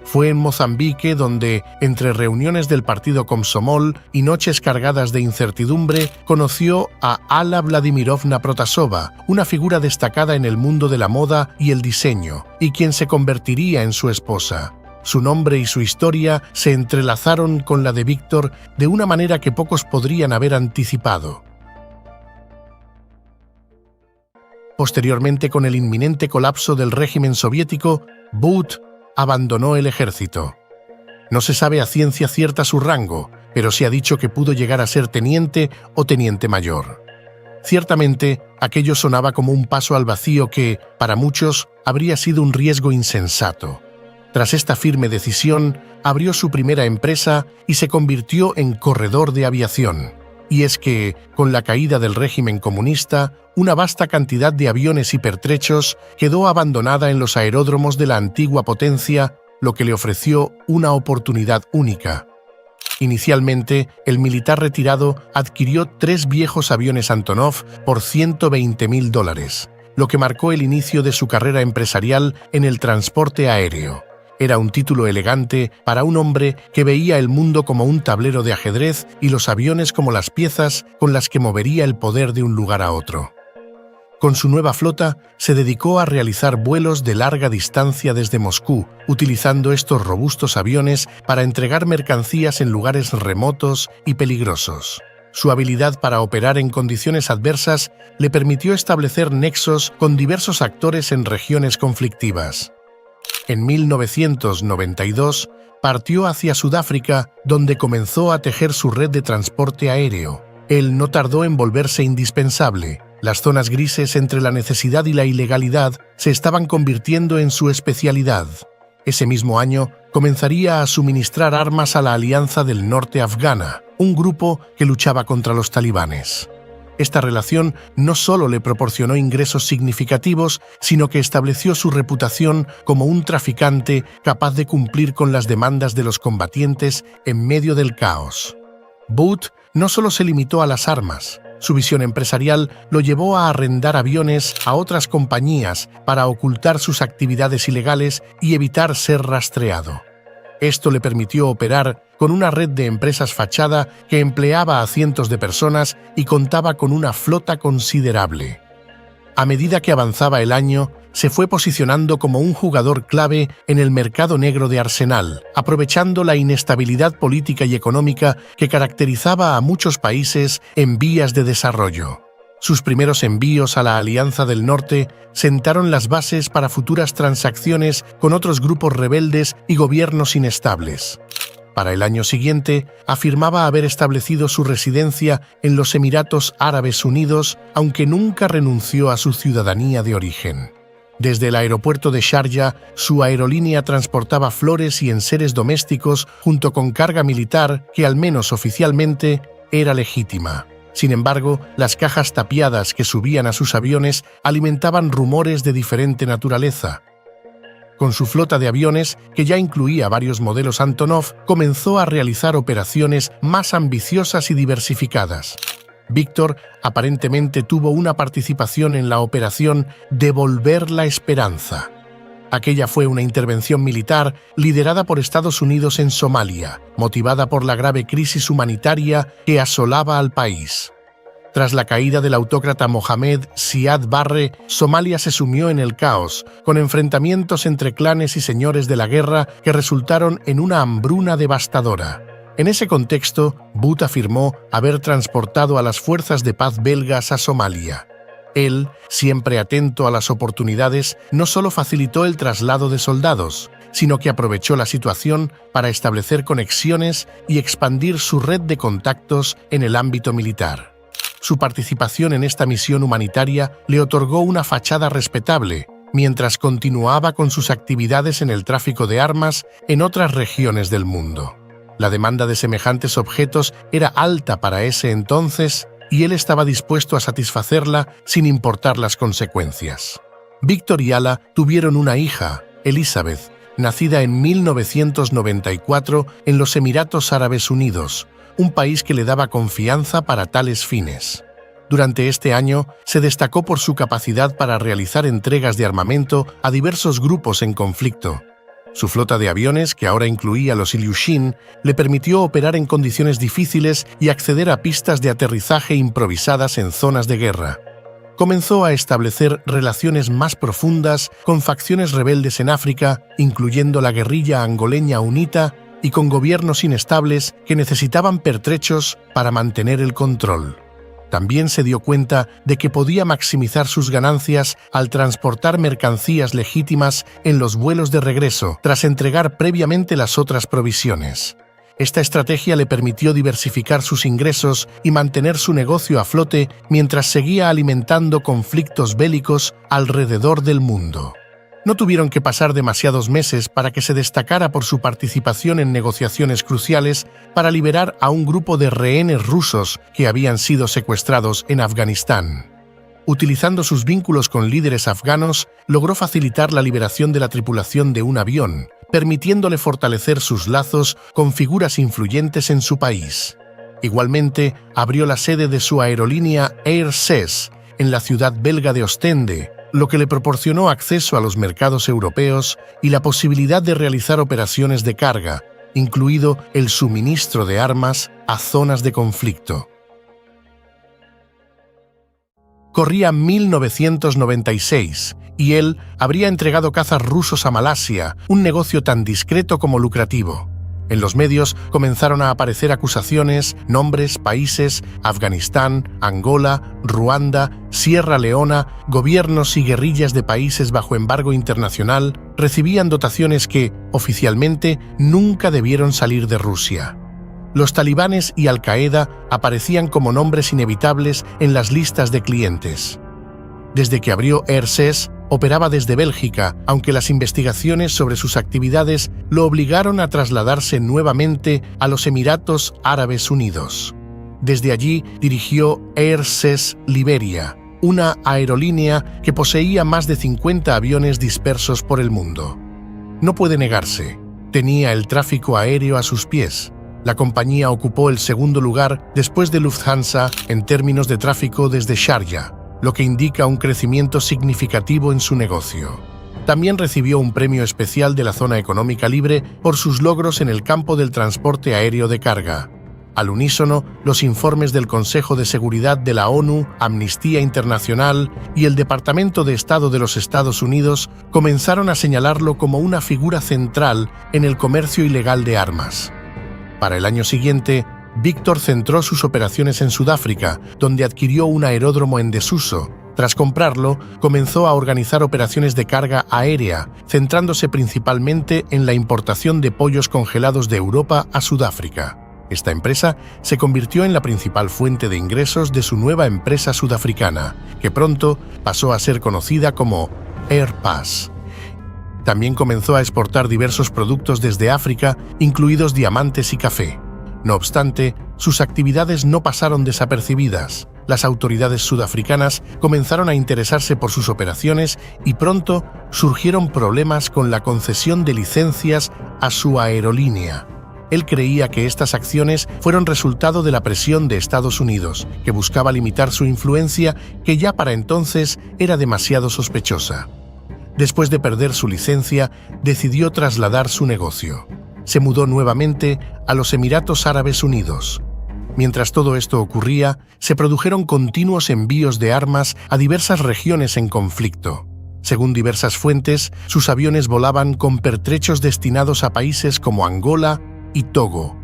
Fue en Mozambique donde, entre reuniones del partido Komsomol y noches cargadas de incertidumbre, conoció a Alla Vladimirovna Protasova, una figura destacada en el mundo de la moda y el diseño, y quien se convertiría en su esposa. Su nombre y su historia se entrelazaron con la de Víctor de una manera que pocos podrían haber anticipado. Posteriormente, con el inminente colapso del régimen soviético, But abandonó el ejército. No se sabe a ciencia cierta su rango, pero se ha dicho que pudo llegar a ser teniente o teniente mayor. Ciertamente, aquello sonaba como un paso al vacío que, para muchos, habría sido un riesgo insensato. Tras esta firme decisión, abrió su primera empresa y se convirtió en corredor de aviación. Y es que, con la caída del régimen comunista, una vasta cantidad de aviones y pertrechos quedó abandonada en los aeródromos de la antigua potencia, lo que le ofreció una oportunidad única. Inicialmente, el militar retirado adquirió 3 viejos aviones Antonov por $120.000, lo que marcó el inicio de su carrera empresarial en el transporte aéreo. Era un título elegante para un hombre que veía el mundo como un tablero de ajedrez y los aviones como las piezas con las que movería el poder de un lugar a otro. Con su nueva flota, se dedicó a realizar vuelos de larga distancia desde Moscú, utilizando estos robustos aviones para entregar mercancías en lugares remotos y peligrosos. Su habilidad para operar en condiciones adversas le permitió establecer nexos con diversos actores en regiones conflictivas. En 1992, partió hacia Sudáfrica, donde comenzó a tejer su red de transporte aéreo. Él no tardó en volverse indispensable. Las zonas grises entre la necesidad y la ilegalidad se estaban convirtiendo en su especialidad. Ese mismo año, comenzaría a suministrar armas a la Alianza del Norte afgana, un grupo que luchaba contra los talibanes. Esta relación no solo le proporcionó ingresos significativos, sino que estableció su reputación como un traficante capaz de cumplir con las demandas de los combatientes en medio del caos. Booth no solo se limitó a las armas. Su visión empresarial lo llevó a arrendar aviones a otras compañías para ocultar sus actividades ilegales y evitar ser rastreado. Esto le permitió operar con una red de empresas fachada que empleaba a cientos de personas y contaba con una flota considerable. A medida que avanzaba el año, se fue posicionando como un jugador clave en el mercado negro de arsenal, aprovechando la inestabilidad política y económica que caracterizaba a muchos países en vías de desarrollo. Sus primeros envíos a la Alianza del Norte sentaron las bases para futuras transacciones con otros grupos rebeldes y gobiernos inestables. Para el año siguiente, afirmaba haber establecido su residencia en los Emiratos Árabes Unidos, aunque nunca renunció a su ciudadanía de origen. Desde el aeropuerto de Sharjah, su aerolínea transportaba flores y enseres domésticos junto con carga militar que, al menos oficialmente, era legítima. Sin embargo, las cajas tapiadas que subían a sus aviones alimentaban rumores de diferente naturaleza. Con su flota de aviones, que ya incluía varios modelos Antonov, comenzó a realizar operaciones más ambiciosas y diversificadas. Víctor aparentemente tuvo una participación en la operación Devolver la Esperanza. Aquella fue una intervención militar liderada por Estados Unidos en Somalia, motivada por la grave crisis humanitaria que asolaba al país. Tras la caída del autócrata Mohamed Siad Barre, Somalia se sumió en el caos, con enfrentamientos entre clanes y señores de la guerra que resultaron en una hambruna devastadora. En ese contexto, Booth afirmó haber transportado a las fuerzas de paz belgas a Somalia. Él, siempre atento a las oportunidades, no solo facilitó el traslado de soldados, sino que aprovechó la situación para establecer conexiones y expandir su red de contactos en el ámbito militar. Su participación en esta misión humanitaria le otorgó una fachada respetable, mientras continuaba con sus actividades en el tráfico de armas en otras regiones del mundo. La demanda de semejantes objetos era alta para ese entonces y él estaba dispuesto a satisfacerla sin importar las consecuencias. Víctor y Ala tuvieron una hija, Elizabeth, nacida en 1994 en los Emiratos Árabes Unidos, un país que le daba confianza para tales fines. Durante este año, se destacó por su capacidad para realizar entregas de armamento a diversos grupos en conflicto. Su flota de aviones, que ahora incluía los Ilyushin, le permitió operar en condiciones difíciles y acceder a pistas de aterrizaje improvisadas en zonas de guerra. Comenzó a establecer relaciones más profundas con facciones rebeldes en África, incluyendo la guerrilla angoleña UNITA, y con gobiernos inestables que necesitaban pertrechos para mantener el control. También se dio cuenta de que podía maximizar sus ganancias al transportar mercancías legítimas en los vuelos de regreso, tras entregar previamente las otras provisiones. Esta estrategia le permitió diversificar sus ingresos y mantener su negocio a flote mientras seguía alimentando conflictos bélicos alrededor del mundo. No tuvieron que pasar demasiados meses para que se destacara por su participación en negociaciones cruciales para liberar a un grupo de rehenes rusos que habían sido secuestrados en Afganistán. Utilizando sus vínculos con líderes afganos, logró facilitar la liberación de la tripulación de un avión, permitiéndole fortalecer sus lazos con figuras influyentes en su país. Igualmente, abrió la sede de su aerolínea Air SES en la ciudad belga de Ostende, lo que le proporcionó acceso a los mercados europeos y la posibilidad de realizar operaciones de carga, incluido el suministro de armas a zonas de conflicto. Corría 1996 y él habría entregado cazas rusos a Malasia, un negocio tan discreto como lucrativo. En los medios comenzaron a aparecer acusaciones, nombres, países: Afganistán, Angola, Ruanda, Sierra Leona. Gobiernos y guerrillas de países bajo embargo internacional recibían dotaciones que, oficialmente, nunca debieron salir de Rusia. Los talibanes y Al-Qaeda aparecían como nombres inevitables en las listas de clientes. Desde que abrió Erciyes, operaba desde Bélgica, aunque las investigaciones sobre sus actividades lo obligaron a trasladarse nuevamente a los Emiratos Árabes Unidos. Desde allí dirigió Erciyes Liberia, una aerolínea que poseía más de 50 aviones dispersos por el mundo. No puede negarse, tenía el tráfico aéreo a sus pies. La compañía ocupó el segundo lugar después de Lufthansa en términos de tráfico desde Sharjah, lo que indica un crecimiento significativo en su negocio. También recibió un premio especial de la Zona Económica Libre por sus logros en el campo del transporte aéreo de carga. Al unísono, los informes del Consejo de Seguridad de la ONU, Amnistía Internacional y el Departamento de Estado de los Estados Unidos comenzaron a señalarlo como una figura central en el comercio ilegal de armas. Para el año siguiente, Víctor centró sus operaciones en Sudáfrica, donde adquirió un aeródromo en desuso. Tras comprarlo, comenzó a organizar operaciones de carga aérea, centrándose principalmente en la importación de pollos congelados de Europa a Sudáfrica. Esta empresa se convirtió en la principal fuente de ingresos de su nueva empresa sudafricana, que pronto pasó a ser conocida como Airpass. También comenzó a exportar diversos productos desde África, incluidos diamantes y café. No obstante, sus actividades no pasaron desapercibidas. Las autoridades sudafricanas comenzaron a interesarse por sus operaciones y pronto surgieron problemas con la concesión de licencias a su aerolínea. Él creía que estas acciones fueron resultado de la presión de Estados Unidos, que buscaba limitar su influencia, que ya para entonces era demasiado sospechosa. Después de perder su licencia, decidió trasladar su negocio. Se mudó nuevamente a los Emiratos Árabes Unidos. Mientras todo esto ocurría, se produjeron continuos envíos de armas a diversas regiones en conflicto. Según diversas fuentes, sus aviones volaban con pertrechos destinados a países como Angola y Togo.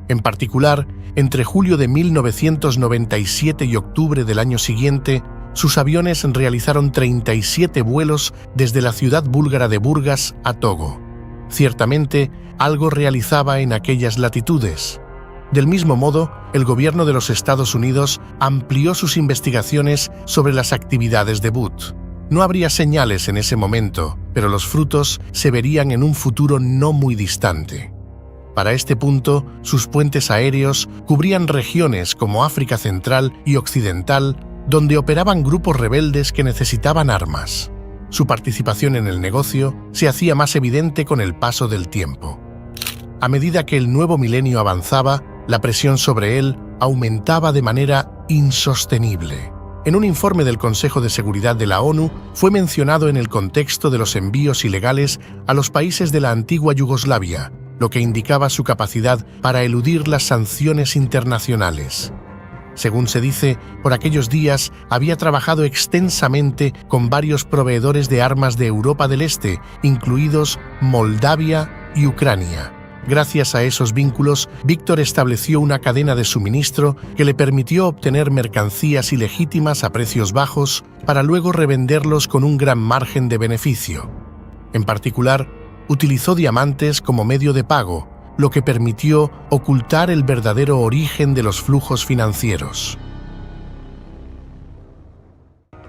En particular, entre julio de 1997 y octubre del año siguiente, sus aviones realizaron 37 vuelos desde la ciudad búlgara de Burgas a Togo. Ciertamente, algo realizaba en aquellas latitudes. Del mismo modo, el gobierno de los Estados Unidos amplió sus investigaciones sobre las actividades de Boot. No habría señales en ese momento, pero los frutos se verían en un futuro no muy distante. Para este punto, sus puentes aéreos cubrían regiones como África Central y Occidental, donde operaban grupos rebeldes que necesitaban armas. Su participación en el negocio se hacía más evidente con el paso del tiempo. A medida que el nuevo milenio avanzaba, la presión sobre él aumentaba de manera insostenible. En un informe del Consejo de Seguridad de la ONU fue mencionado en el contexto de los envíos ilegales a los países de la antigua Yugoslavia, lo que indicaba su capacidad para eludir las sanciones internacionales. Según se dice, por aquellos días había trabajado extensamente con varios proveedores de armas de Europa del Este, incluidos Moldavia y Ucrania. Gracias a esos vínculos, Víctor estableció una cadena de suministro que le permitió obtener mercancías ilegítimas a precios bajos para luego revenderlos con un gran margen de beneficio. En particular, utilizó diamantes como medio de pago, lo que permitió ocultar el verdadero origen de los flujos financieros.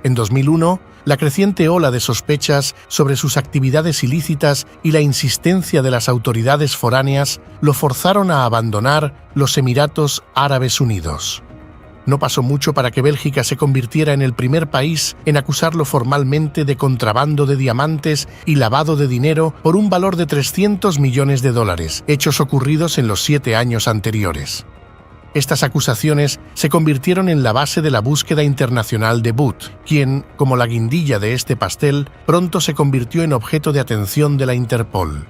En 2001, la creciente ola de sospechas sobre sus actividades ilícitas y la insistencia de las autoridades foráneas lo forzaron a abandonar los Emiratos Árabes Unidos. No pasó mucho para que Bélgica se convirtiera en el primer país en acusarlo formalmente de contrabando de diamantes y lavado de dinero por un valor de $300 millones, hechos ocurridos en los 7 años anteriores. Estas acusaciones se convirtieron en la base de la búsqueda internacional de Boot, quien, como la guindilla de este pastel, pronto se convirtió en objeto de atención de la Interpol.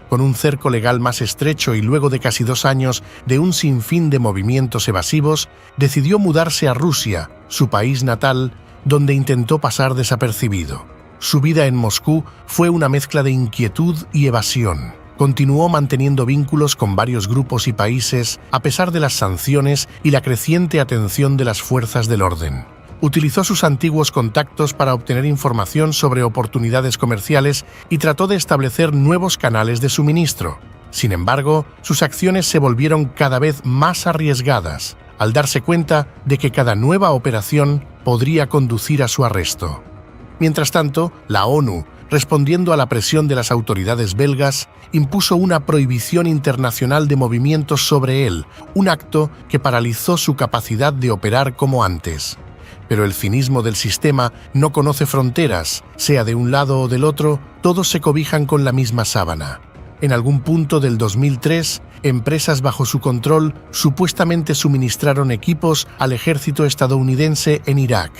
Con un cerco legal más estrecho y luego de casi 2 años de un sinfín de movimientos evasivos, decidió mudarse a Rusia, su país natal, donde intentó pasar desapercibido. Su vida en Moscú fue una mezcla de inquietud y evasión. continuó manteniendo vínculos con varios grupos y países a pesar de las sanciones y la creciente atención de las fuerzas del orden. Utilizó sus antiguos contactos para obtener información sobre oportunidades comerciales y trató de establecer nuevos canales de suministro. Sin embargo, sus acciones se volvieron cada vez más arriesgadas, al darse cuenta de que cada nueva operación podría conducir a su arresto. Mientras tanto, la ONU, respondiendo a la presión de las autoridades belgas, impuso una prohibición internacional de movimientos sobre él, un acto que paralizó su capacidad de operar como antes. Pero el cinismo del sistema no conoce fronteras, sea de un lado o del otro, todos se cobijan con la misma sábana. En algún punto del 2003, empresas bajo su control supuestamente suministraron equipos al ejército estadounidense en Irak.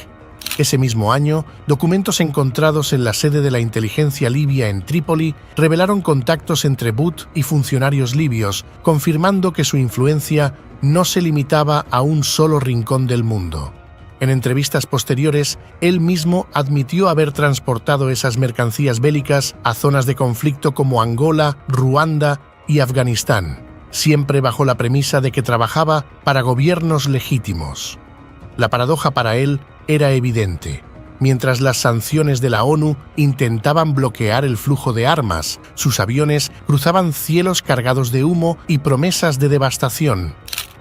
Ese mismo año, documentos encontrados en la sede de la inteligencia libia en Trípoli revelaron contactos entre Butt y funcionarios libios, confirmando que su influencia no se limitaba a un solo rincón del mundo. En entrevistas posteriores, él mismo admitió haber transportado esas mercancías bélicas a zonas de conflicto como Angola, Ruanda y Afganistán, siempre bajo la premisa de que trabajaba para gobiernos legítimos. La paradoja para él era evidente. Mientras las sanciones de la ONU intentaban bloquear el flujo de armas, sus aviones cruzaban cielos cargados de humo y promesas de devastación.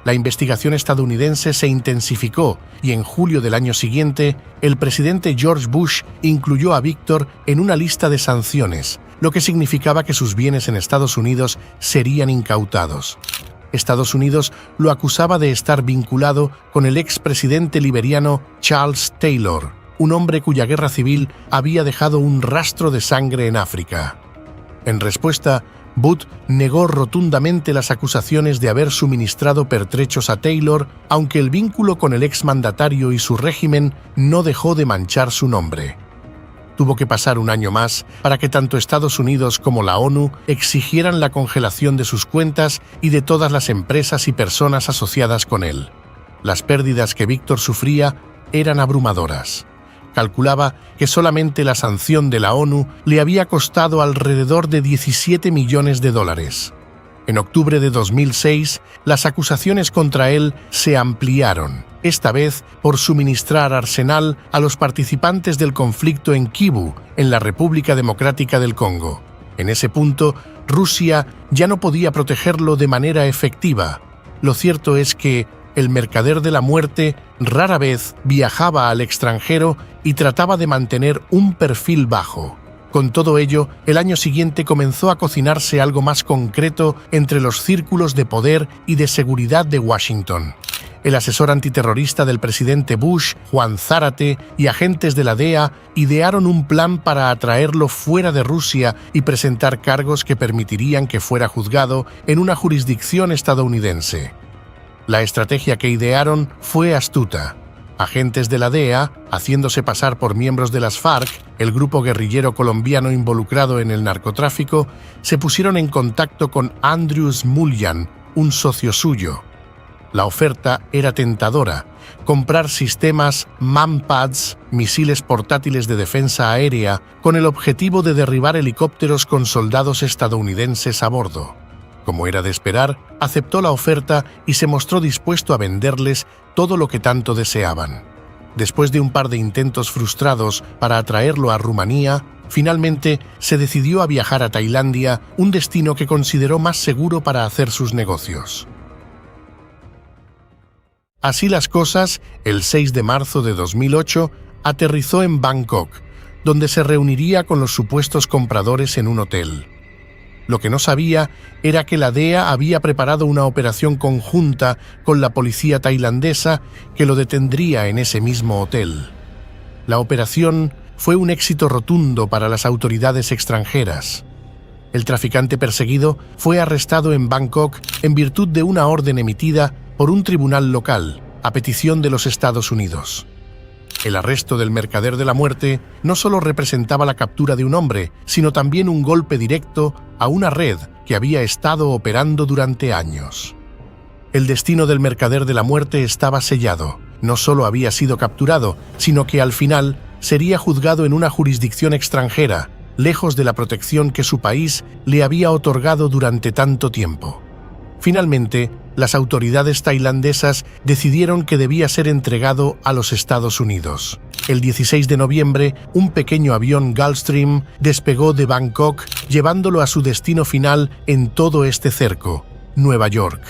La investigación estadounidense se intensificó y en julio del año siguiente, el presidente George Bush incluyó a Víctor en una lista de sanciones, lo que significaba que sus bienes en Estados Unidos serían incautados. Estados Unidos lo acusaba de estar vinculado con el expresidente liberiano Charles Taylor, un hombre cuya guerra civil había dejado un rastro de sangre en África. En respuesta, Butt negó rotundamente las acusaciones de haber suministrado pertrechos a Taylor, aunque el vínculo con el exmandatario y su régimen no dejó de manchar su nombre. Tuvo que pasar un año más para que tanto Estados Unidos como la ONU exigieran la congelación de sus cuentas y de todas las empresas y personas asociadas con él. Las pérdidas que Víctor sufría eran abrumadoras. Calculaba que solamente la sanción de la ONU le había costado alrededor de $17 millones. En octubre de 2006, las acusaciones contra él se ampliaron, esta vez por suministrar arsenal a los participantes del conflicto en Kivu, en la República Democrática del Congo. En ese punto, Rusia ya no podía protegerlo de manera efectiva. Lo cierto es que el mercader de la muerte rara vez viajaba al extranjero y trataba de mantener un perfil bajo. Con todo ello, el año siguiente comenzó a cocinarse algo más concreto entre los círculos de poder y de seguridad de Washington. El asesor antiterrorista del presidente Bush, Juan Zárate, y agentes de la DEA idearon un plan para atraerlo fuera de Rusia y presentar cargos que permitirían que fuera juzgado en una jurisdicción estadounidense. La estrategia que idearon fue astuta. Agentes de la DEA, haciéndose pasar por miembros de las FARC, el grupo guerrillero colombiano involucrado en el narcotráfico, se pusieron en contacto con Andrew Smulyan, un socio suyo. La oferta era tentadora: comprar sistemas MANPADS, misiles portátiles de defensa aérea, con el objetivo de derribar helicópteros con soldados estadounidenses a bordo. Como era de esperar, aceptó la oferta y se mostró dispuesto a venderles todo lo que tanto deseaban. Después de un par de intentos frustrados para atraerlo a Rumanía, finalmente se decidió a viajar a Tailandia, un destino que consideró más seguro para hacer sus negocios. Así las cosas, el 6 de marzo de 2008, aterrizó en Bangkok, donde se reuniría con los supuestos compradores en un hotel. Lo que no sabía era que la DEA había preparado una operación conjunta con la policía tailandesa que lo detendría en ese mismo hotel. La operación fue un éxito rotundo para las autoridades extranjeras. El traficante perseguido fue arrestado en Bangkok en virtud de una orden emitida por un tribunal local, a petición de los Estados Unidos. El arresto del mercader de la muerte no solo representaba la captura de un hombre, sino también un golpe directo a una red que había estado operando durante años. El destino del mercader de la muerte estaba sellado. No solo había sido capturado, sino que al final sería juzgado en una jurisdicción extranjera, lejos de la protección que su país le había otorgado durante tanto tiempo. Finalmente, las autoridades tailandesas decidieron que debía ser entregado a los Estados Unidos. El 16 de noviembre, un pequeño avión Gulfstream despegó de Bangkok, llevándolo a su destino final en todo este cerco, Nueva York.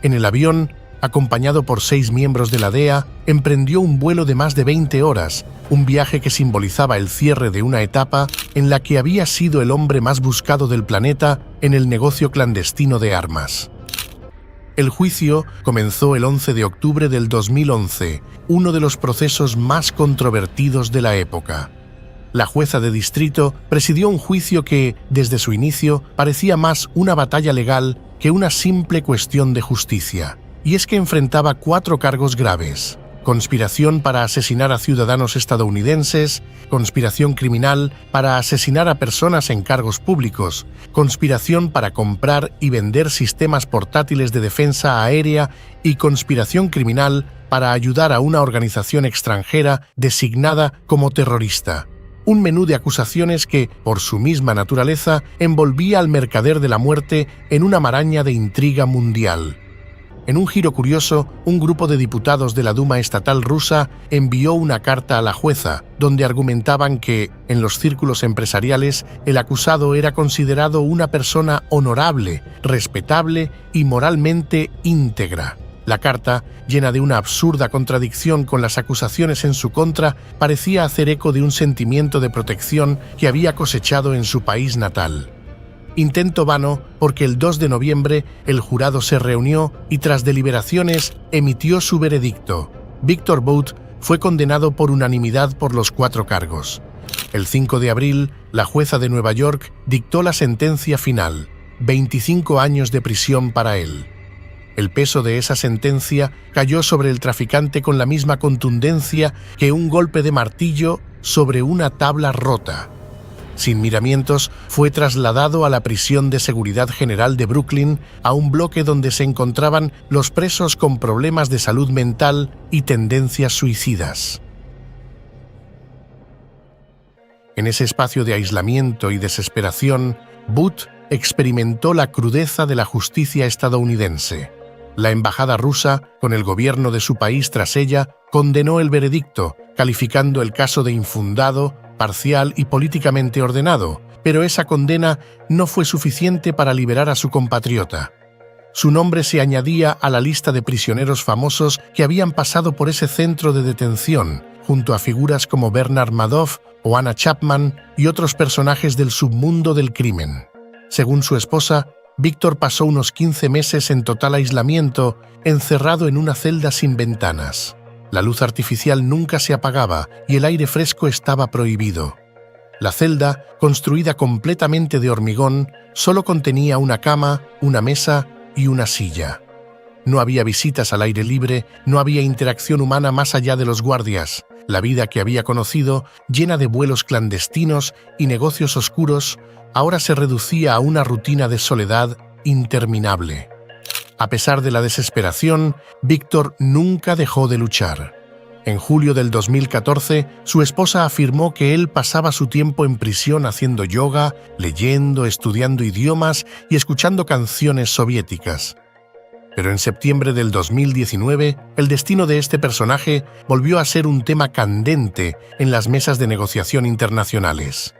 En el avión, acompañado por 6 miembros de la DEA, emprendió un vuelo de más de 20 horas, un viaje que simbolizaba el cierre de una etapa en la que había sido el hombre más buscado del planeta en el negocio clandestino de armas. El juicio comenzó el 11 de octubre del 2011, uno de los procesos más controvertidos de la época. La jueza de distrito presidió un juicio que, desde su inicio, parecía más una batalla legal que una simple cuestión de justicia. Y es que enfrentaba 4 cargos graves: conspiración para asesinar a ciudadanos estadounidenses, conspiración criminal para asesinar a personas en cargos públicos, conspiración para comprar y vender sistemas portátiles de defensa aérea y conspiración criminal para ayudar a una organización extranjera designada como terrorista. Un menú de acusaciones que, por su misma naturaleza, envolvía al mercader de la muerte en una maraña de intriga mundial. En un giro curioso, un grupo de diputados de la Duma estatal rusa envió una carta a la jueza, donde argumentaban que, en los círculos empresariales, el acusado era considerado una persona honorable, respetable y moralmente íntegra. La carta, llena de una absurda contradicción con las acusaciones en su contra, parecía hacer eco de un sentimiento de protección que había cosechado en su país natal. Intento vano, porque el 2 de noviembre el jurado se reunió y tras deliberaciones emitió su veredicto. Victor Bout fue condenado por unanimidad por los 4 cargos. El 5 de abril, la jueza de Nueva York dictó la sentencia final: 25 años de prisión para él. El peso de esa sentencia cayó sobre el traficante con la misma contundencia que un golpe de martillo sobre una tabla rota. Sin miramientos, fue trasladado a la prisión de seguridad general de Brooklyn, a un bloque donde se encontraban los presos con problemas de salud mental y tendencias suicidas. En ese espacio de aislamiento y desesperación, Bout experimentó la crudeza de la justicia estadounidense. La embajada rusa, con el gobierno de su país tras ella, condenó el veredicto, calificando el caso de infundado, parcial y políticamente ordenado, pero esa condena no fue suficiente para liberar a su compatriota. Su nombre se añadía a la lista de prisioneros famosos que habían pasado por ese centro de detención, junto a figuras como Bernard Madoff o Anna Chapman y otros personajes del submundo del crimen. Según su esposa, Víctor pasó unos 15 meses en total aislamiento, encerrado en una celda sin ventanas. La luz artificial nunca se apagaba y el aire fresco estaba prohibido. La celda, construida completamente de hormigón, solo contenía una cama, una mesa y una silla. No había visitas al aire libre, no había interacción humana más allá de los guardias. La vida que había conocido, llena de vuelos clandestinos y negocios oscuros, ahora se reducía a una rutina de soledad interminable. A pesar de la desesperación, Víctor nunca dejó de luchar. En julio del 2014, su esposa afirmó que él pasaba su tiempo en prisión haciendo yoga, leyendo, estudiando idiomas y escuchando canciones soviéticas. Pero en septiembre del 2019, el destino de este personaje volvió a ser un tema candente en las mesas de negociación internacionales.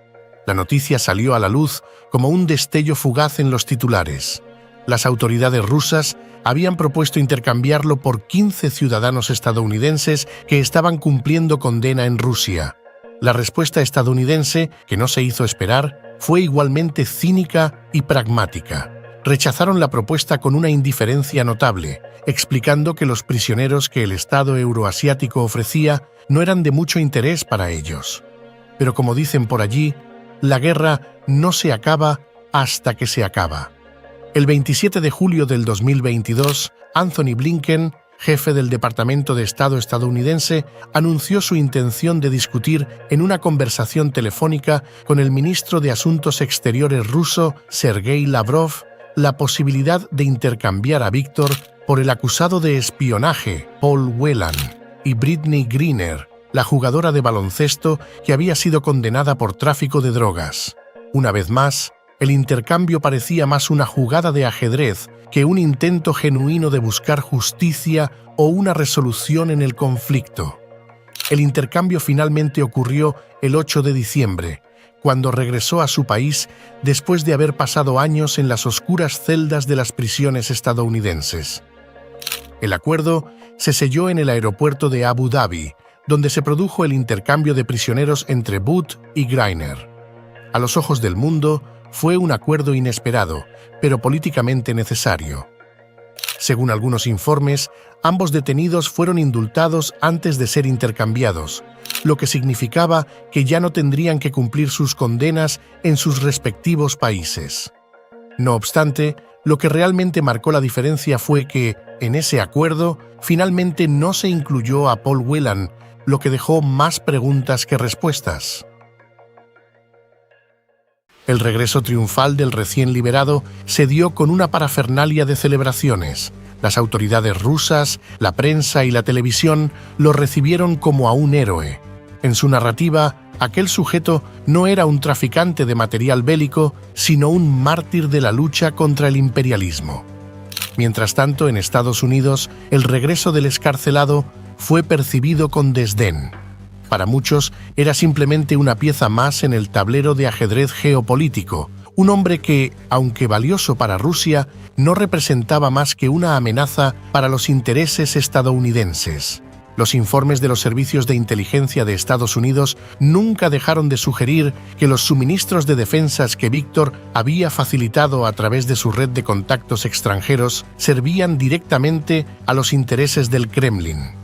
La noticia salió a la luz como un destello fugaz en los titulares. Las autoridades rusas habían propuesto intercambiarlo por 15 ciudadanos estadounidenses que estaban cumpliendo condena en Rusia. La respuesta estadounidense, que no se hizo esperar, fue igualmente cínica y pragmática. Rechazaron la propuesta con una indiferencia notable, explicando que los prisioneros que el Estado euroasiático ofrecía no eran de mucho interés para ellos. Pero como dicen por allí, la guerra no se acaba hasta que se acaba. El 27 de julio del 2022, Anthony Blinken, jefe del Departamento de Estado estadounidense, anunció su intención de discutir en una conversación telefónica con el ministro de Asuntos Exteriores ruso, Sergei Lavrov, la posibilidad de intercambiar a Víctor por el acusado de espionaje, Paul Whelan, y Brittney Griner, la jugadora de baloncesto que había sido condenada por tráfico de drogas. Una vez más, el intercambio parecía más una jugada de ajedrez que un intento genuino de buscar justicia o una resolución en el conflicto. El intercambio finalmente ocurrió el 8 de diciembre, cuando regresó a su país después de haber pasado años en las oscuras celdas de las prisiones estadounidenses. El acuerdo se selló en el aeropuerto de Abu Dhabi, donde se produjo el intercambio de prisioneros entre Booth y Greiner. A los ojos del mundo, fue un acuerdo inesperado, pero políticamente necesario. Según algunos informes, ambos detenidos fueron indultados antes de ser intercambiados, lo que significaba que ya no tendrían que cumplir sus condenas en sus respectivos países. No obstante, lo que realmente marcó la diferencia fue que, en ese acuerdo, finalmente no se incluyó a Paul Whelan, lo que dejó más preguntas que respuestas. El regreso triunfal del recién liberado se dio con una parafernalia de celebraciones. Las autoridades rusas, la prensa y la televisión lo recibieron como a un héroe. En su narrativa, aquel sujeto no era un traficante de material bélico, sino un mártir de la lucha contra el imperialismo. Mientras tanto, en Estados Unidos, el regreso del excarcelado fue percibido con desdén. Para muchos, era simplemente una pieza más en el tablero de ajedrez geopolítico, un hombre que, aunque valioso para Rusia, no representaba más que una amenaza para los intereses estadounidenses. Los informes de los servicios de inteligencia de Estados Unidos nunca dejaron de sugerir que los suministros de defensas que Víctor había facilitado a través de su red de contactos extranjeros servían directamente a los intereses del Kremlin.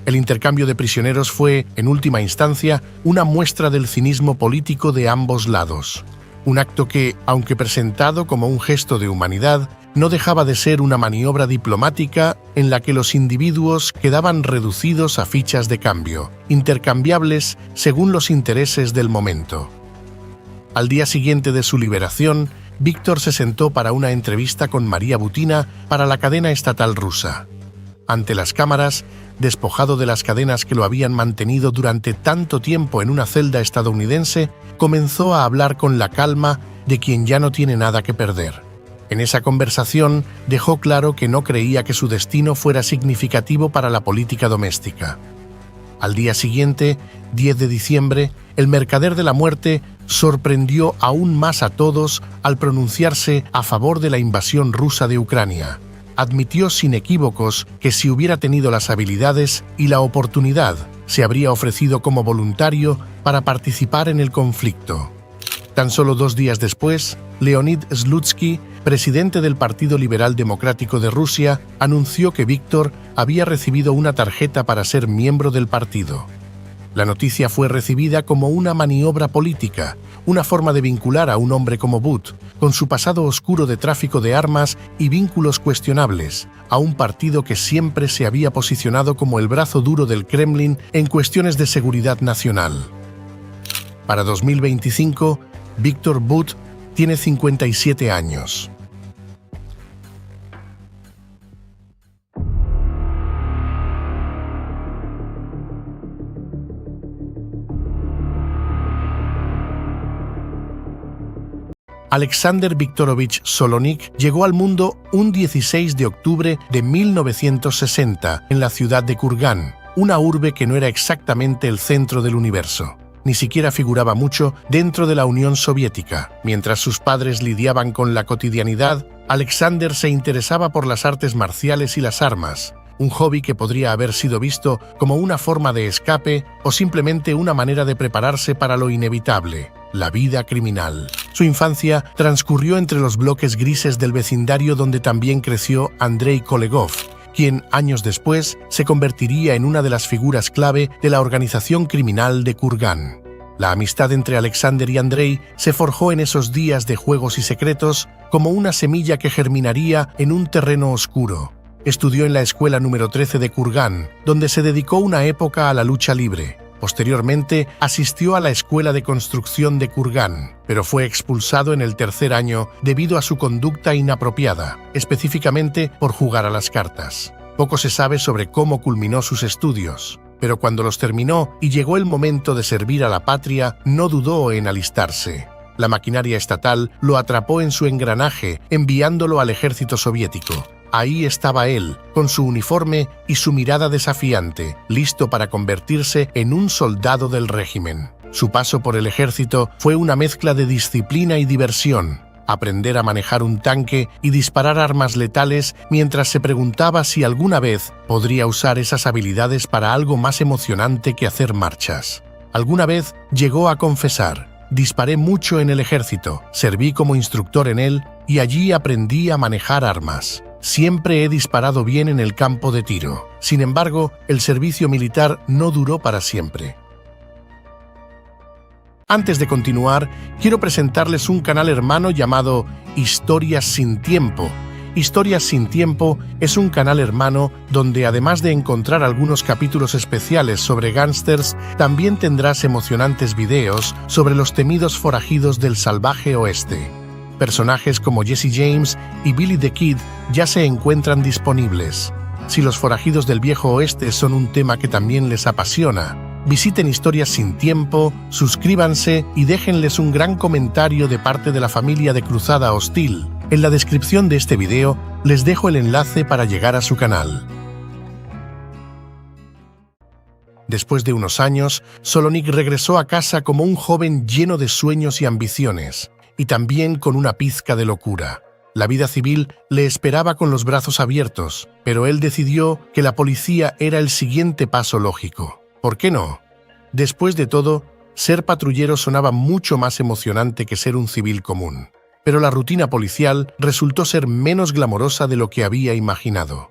El intercambio de prisioneros fue, en última instancia, una muestra del cinismo político de ambos lados. Un acto que, aunque presentado como un gesto de humanidad, no dejaba de ser una maniobra diplomática en la que los individuos quedaban reducidos a fichas de cambio, intercambiables según los intereses del momento. Al día siguiente de su liberación, Víctor se sentó para una entrevista con María Butina para la cadena estatal rusa. Ante las cámaras, despojado de las cadenas que lo habían mantenido durante tanto tiempo en una celda estadounidense, comenzó a hablar con la calma de quien ya no tiene nada que perder. En esa conversación dejó claro que no creía que su destino fuera significativo para la política doméstica. Al día siguiente, 10 de diciembre, el mercader de la muerte sorprendió aún más a todos al pronunciarse a favor de la invasión rusa de Ucrania. Admitió sin equívocos que si hubiera tenido las habilidades y la oportunidad, se habría ofrecido como voluntario para participar en el conflicto. Tan solo 2 días después, Leonid Slutsky, presidente del Partido Liberal Democrático de Rusia, anunció que Víctor había recibido una tarjeta para ser miembro del partido. La noticia fue recibida como una maniobra política, una forma de vincular a un hombre como Booth, con su pasado oscuro de tráfico de armas y vínculos cuestionables, a un partido que siempre se había posicionado como el brazo duro del Kremlin en cuestiones de seguridad nacional. Para 2025, Víctor Booth tiene 57 años. Alexander Viktorovich Solonik llegó al mundo un 16 de octubre de 1960 en la ciudad de Kurgán, una urbe que no era exactamente el centro del universo. Ni siquiera figuraba mucho dentro de la Unión Soviética. Mientras sus padres lidiaban con la cotidianidad, Alexander se interesaba por las artes marciales y las armas, un hobby que podría haber sido visto como una forma de escape o simplemente una manera de prepararse para lo inevitable, la vida criminal. Su infancia transcurrió entre los bloques grises del vecindario donde también creció Andrei Kolegov, quien años después se convertiría en una de las figuras clave de la organización criminal de Kurgán. La amistad entre Alexander y Andrei se forjó en esos días de juegos y secretos como una semilla que germinaría en un terreno oscuro. Estudió en la escuela número 13 de Kurgán, donde se dedicó una época a la lucha libre. Posteriormente, asistió a la Escuela de Construcción de Kurgán, pero fue expulsado en el 3er año debido a su conducta inapropiada, específicamente por jugar a las cartas. Poco se sabe sobre cómo culminó sus estudios. pero cuando los terminó y llegó el momento de servir a la patria, no dudó en alistarse. La maquinaria estatal lo atrapó en su engranaje, enviándolo al ejército soviético. Ahí estaba él, con su uniforme y su mirada desafiante, listo para convertirse en un soldado del régimen. Su paso por el ejército fue una mezcla de disciplina y diversión. Aprender a manejar un tanque y disparar armas letales mientras se preguntaba si alguna vez podría usar esas habilidades para algo más emocionante que hacer marchas. Alguna vez llegó a confesar: disparé mucho en el ejército, serví como instructor en él y allí aprendí a manejar armas. Siempre he disparado bien en el campo de tiro. Sin embargo, el servicio militar no duró para siempre. Antes de continuar, quiero presentarles un canal hermano llamado Historias sin Tiempo. Historias sin Tiempo es un canal hermano donde, además de encontrar algunos capítulos especiales sobre gángsters, también tendrás emocionantes videos sobre los temidos forajidos del salvaje oeste. Personajes como Jesse James y Billy the Kid ya se encuentran disponibles. Si los forajidos del viejo oeste son un tema que también les apasiona, visiten Historias sin Tiempo, suscríbanse y déjenles un gran comentario de parte de la familia de Cruzada Hostil. En la descripción de este video les dejo el enlace para llegar a su canal. Después de unos años, Solonik regresó a casa como un joven lleno de sueños y ambiciones, y también con una pizca de locura. La vida civil le esperaba con los brazos abiertos, pero él decidió que la policía era el siguiente paso lógico. ¿Por qué no? Después de todo, ser patrullero sonaba mucho más emocionante que ser un civil común. Pero la rutina policial resultó ser menos glamorosa de lo que había imaginado.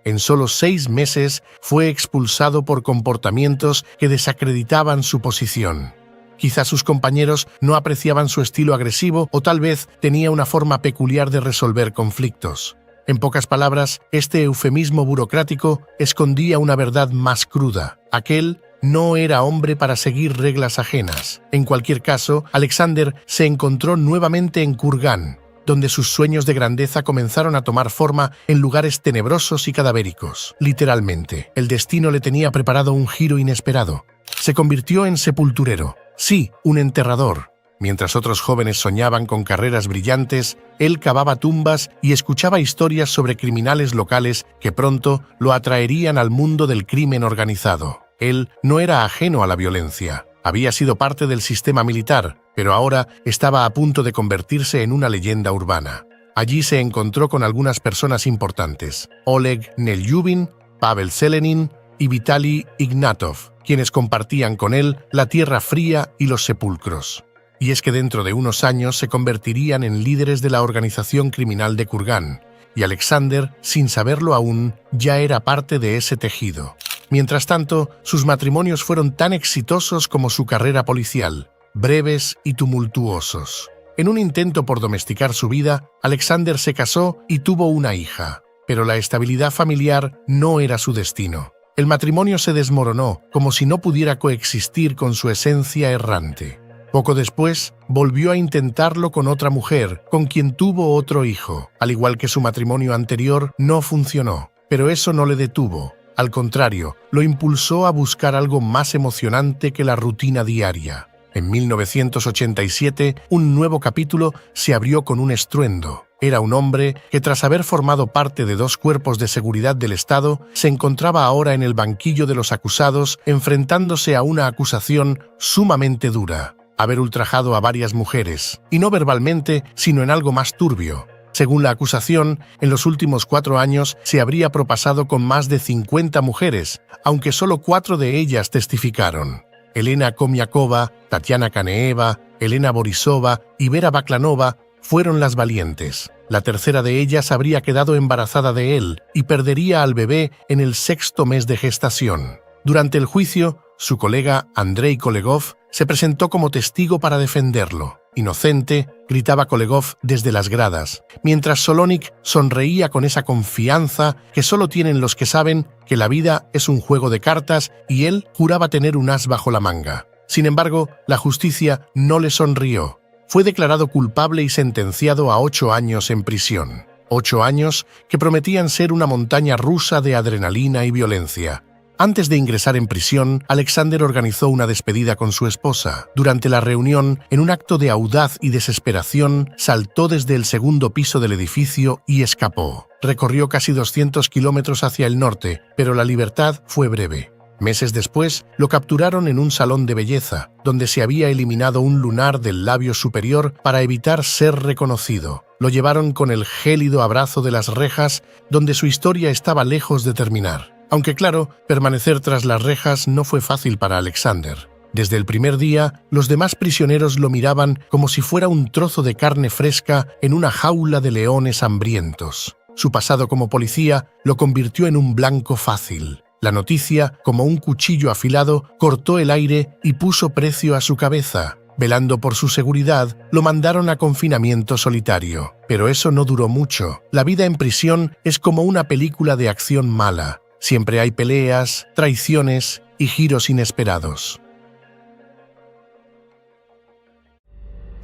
En solo 6 meses fue expulsado por comportamientos que desacreditaban su posición. Quizá sus compañeros no apreciaban su estilo agresivo o tal vez tenía una forma peculiar de resolver conflictos. En pocas palabras, este eufemismo burocrático escondía una verdad más cruda. Aquel no era hombre para seguir reglas ajenas. En cualquier caso, Alexander se encontró nuevamente en Kurgán, donde sus sueños de grandeza comenzaron a tomar forma en lugares tenebrosos y cadavéricos. Literalmente, el destino le tenía preparado un giro inesperado. Se convirtió en sepulturero. Sí, un enterrador. Mientras otros jóvenes soñaban con carreras brillantes, él cavaba tumbas y escuchaba historias sobre criminales locales que pronto lo atraerían al mundo del crimen organizado. Él no era ajeno a la violencia. Había sido parte del sistema militar, pero ahora estaba a punto de convertirse en una leyenda urbana. Allí se encontró con algunas personas importantes: Oleg Nelyubin, Pavel Selenin y Vitaly Ignatov, quienes compartían con él la tierra fría y los sepulcros. Y es que dentro de unos años se convertirían en líderes de la organización criminal de Kurgán, y Alexander, sin saberlo aún, ya era parte de ese tejido. Mientras tanto, sus matrimonios fueron tan exitosos como su carrera policial, breves y tumultuosos. En un intento por domesticar su vida, Alexander se casó y tuvo una hija, pero la estabilidad familiar no era su destino. El matrimonio se desmoronó, como si no pudiera coexistir con su esencia errante. Poco después, volvió a intentarlo con otra mujer, con quien tuvo otro hijo. Al igual que su matrimonio anterior, no funcionó, pero eso no le detuvo. Al contrario, lo impulsó a buscar algo más emocionante que la rutina diaria. En 1987, un nuevo capítulo se abrió con un estruendo. Era un hombre que, tras haber formado parte de 2 cuerpos de seguridad del Estado, se encontraba ahora en el banquillo de los acusados, enfrentándose a una acusación sumamente dura: haber ultrajado a varias mujeres, y no verbalmente, sino en algo más turbio. Según la acusación, en los últimos 4 años se habría propasado con más de 50 mujeres, aunque solo 4 de ellas testificaron. Elena Komiakova, Tatiana Kaneeva, Elena Borisova y Vera Baklanova fueron las valientes. La tercera de ellas habría quedado embarazada de él y perdería al bebé en el 6º mes de gestación. Durante el juicio, su colega Andrei Kolegov se presentó como testigo para defenderlo. Inocente, gritaba Kolegov desde las gradas, mientras Solonik sonreía con esa confianza que solo tienen los que saben que la vida es un juego de cartas, y él juraba tener un as bajo la manga. Sin embargo, la justicia no le sonrió. Fue declarado culpable y sentenciado a 8 años en prisión. 8 años que prometían ser una montaña rusa de adrenalina y violencia. Antes de ingresar en prisión, Alexander organizó una despedida con su esposa. Durante la reunión, en un acto de audaz y desesperación, saltó desde el segundo piso del edificio y escapó. Recorrió casi 200 kilómetros hacia el norte, pero la libertad fue breve. Meses después, lo capturaron en un salón de belleza, donde se había eliminado un lunar del labio superior para evitar ser reconocido. Lo llevaron con el gélido abrazo de las rejas, donde su historia estaba lejos de terminar. Aunque claro, permanecer tras las rejas no fue fácil para Alexander. Desde el primer día, los demás prisioneros lo miraban como si fuera un trozo de carne fresca en una jaula de leones hambrientos. Su pasado como policía lo convirtió en un blanco fácil. La noticia, como un cuchillo afilado, cortó el aire y puso precio a su cabeza. Velando por su seguridad, lo mandaron a confinamiento solitario. Pero eso no duró mucho. La vida en prisión es como una película de acción mala. Siempre hay peleas, traiciones y giros inesperados.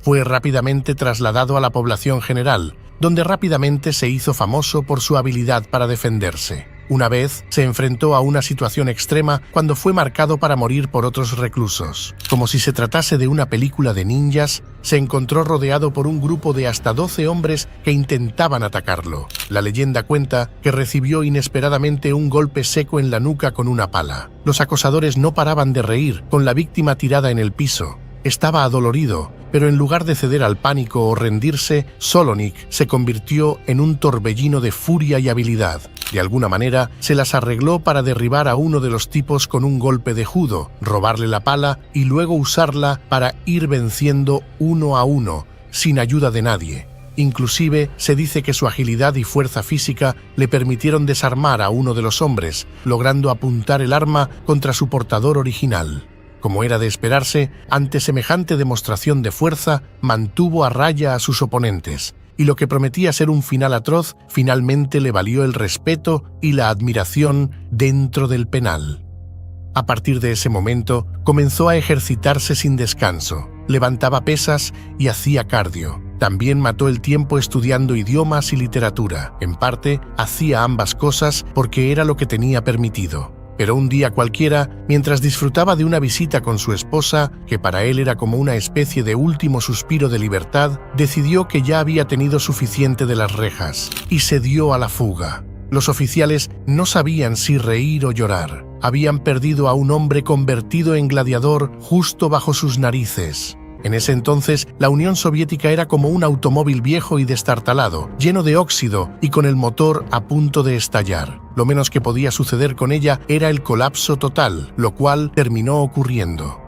Fue rápidamente trasladado a la población general, donde rápidamente se hizo famoso por su habilidad para defenderse. Una vez se enfrentó a una situación extrema cuando fue marcado para morir por otros reclusos. Como si se tratase de una película de ninjas, se encontró rodeado por un grupo de hasta 12 hombres que intentaban atacarlo. La leyenda cuenta que recibió inesperadamente un golpe seco en la nuca con una pala. Los acosadores no paraban de reír, con la víctima tirada en el piso. Estaba adolorido, pero en lugar de ceder al pánico o rendirse, Solonik se convirtió en un torbellino de furia y habilidad. De alguna manera, se las arregló para derribar a uno de los tipos con un golpe de judo, robarle la pala y luego usarla para ir venciendo uno a uno, sin ayuda de nadie. Inclusive, se dice que su agilidad y fuerza física le permitieron desarmar a uno de los hombres, logrando apuntar el arma contra su portador original. Como era de esperarse, ante semejante demostración de fuerza, mantuvo a raya a sus oponentes, y lo que prometía ser un final atroz, finalmente le valió el respeto y la admiración dentro del penal. A partir de ese momento, comenzó a ejercitarse sin descanso, levantaba pesas y hacía cardio. También mató el tiempo estudiando idiomas y literatura. En parte, hacía ambas cosas porque era lo que tenía permitido. Pero un día cualquiera, mientras disfrutaba de una visita con su esposa, que para él era como una especie de último suspiro de libertad, decidió que ya había tenido suficiente de las rejas y se dio a la fuga. Los oficiales no sabían si reír o llorar. Habían perdido a un hombre convertido en gladiador justo bajo sus narices. En ese entonces, la Unión Soviética era como un automóvil viejo y destartalado, lleno de óxido y con el motor a punto de estallar. Lo menos que podía suceder con ella era el colapso total, lo cual terminó ocurriendo.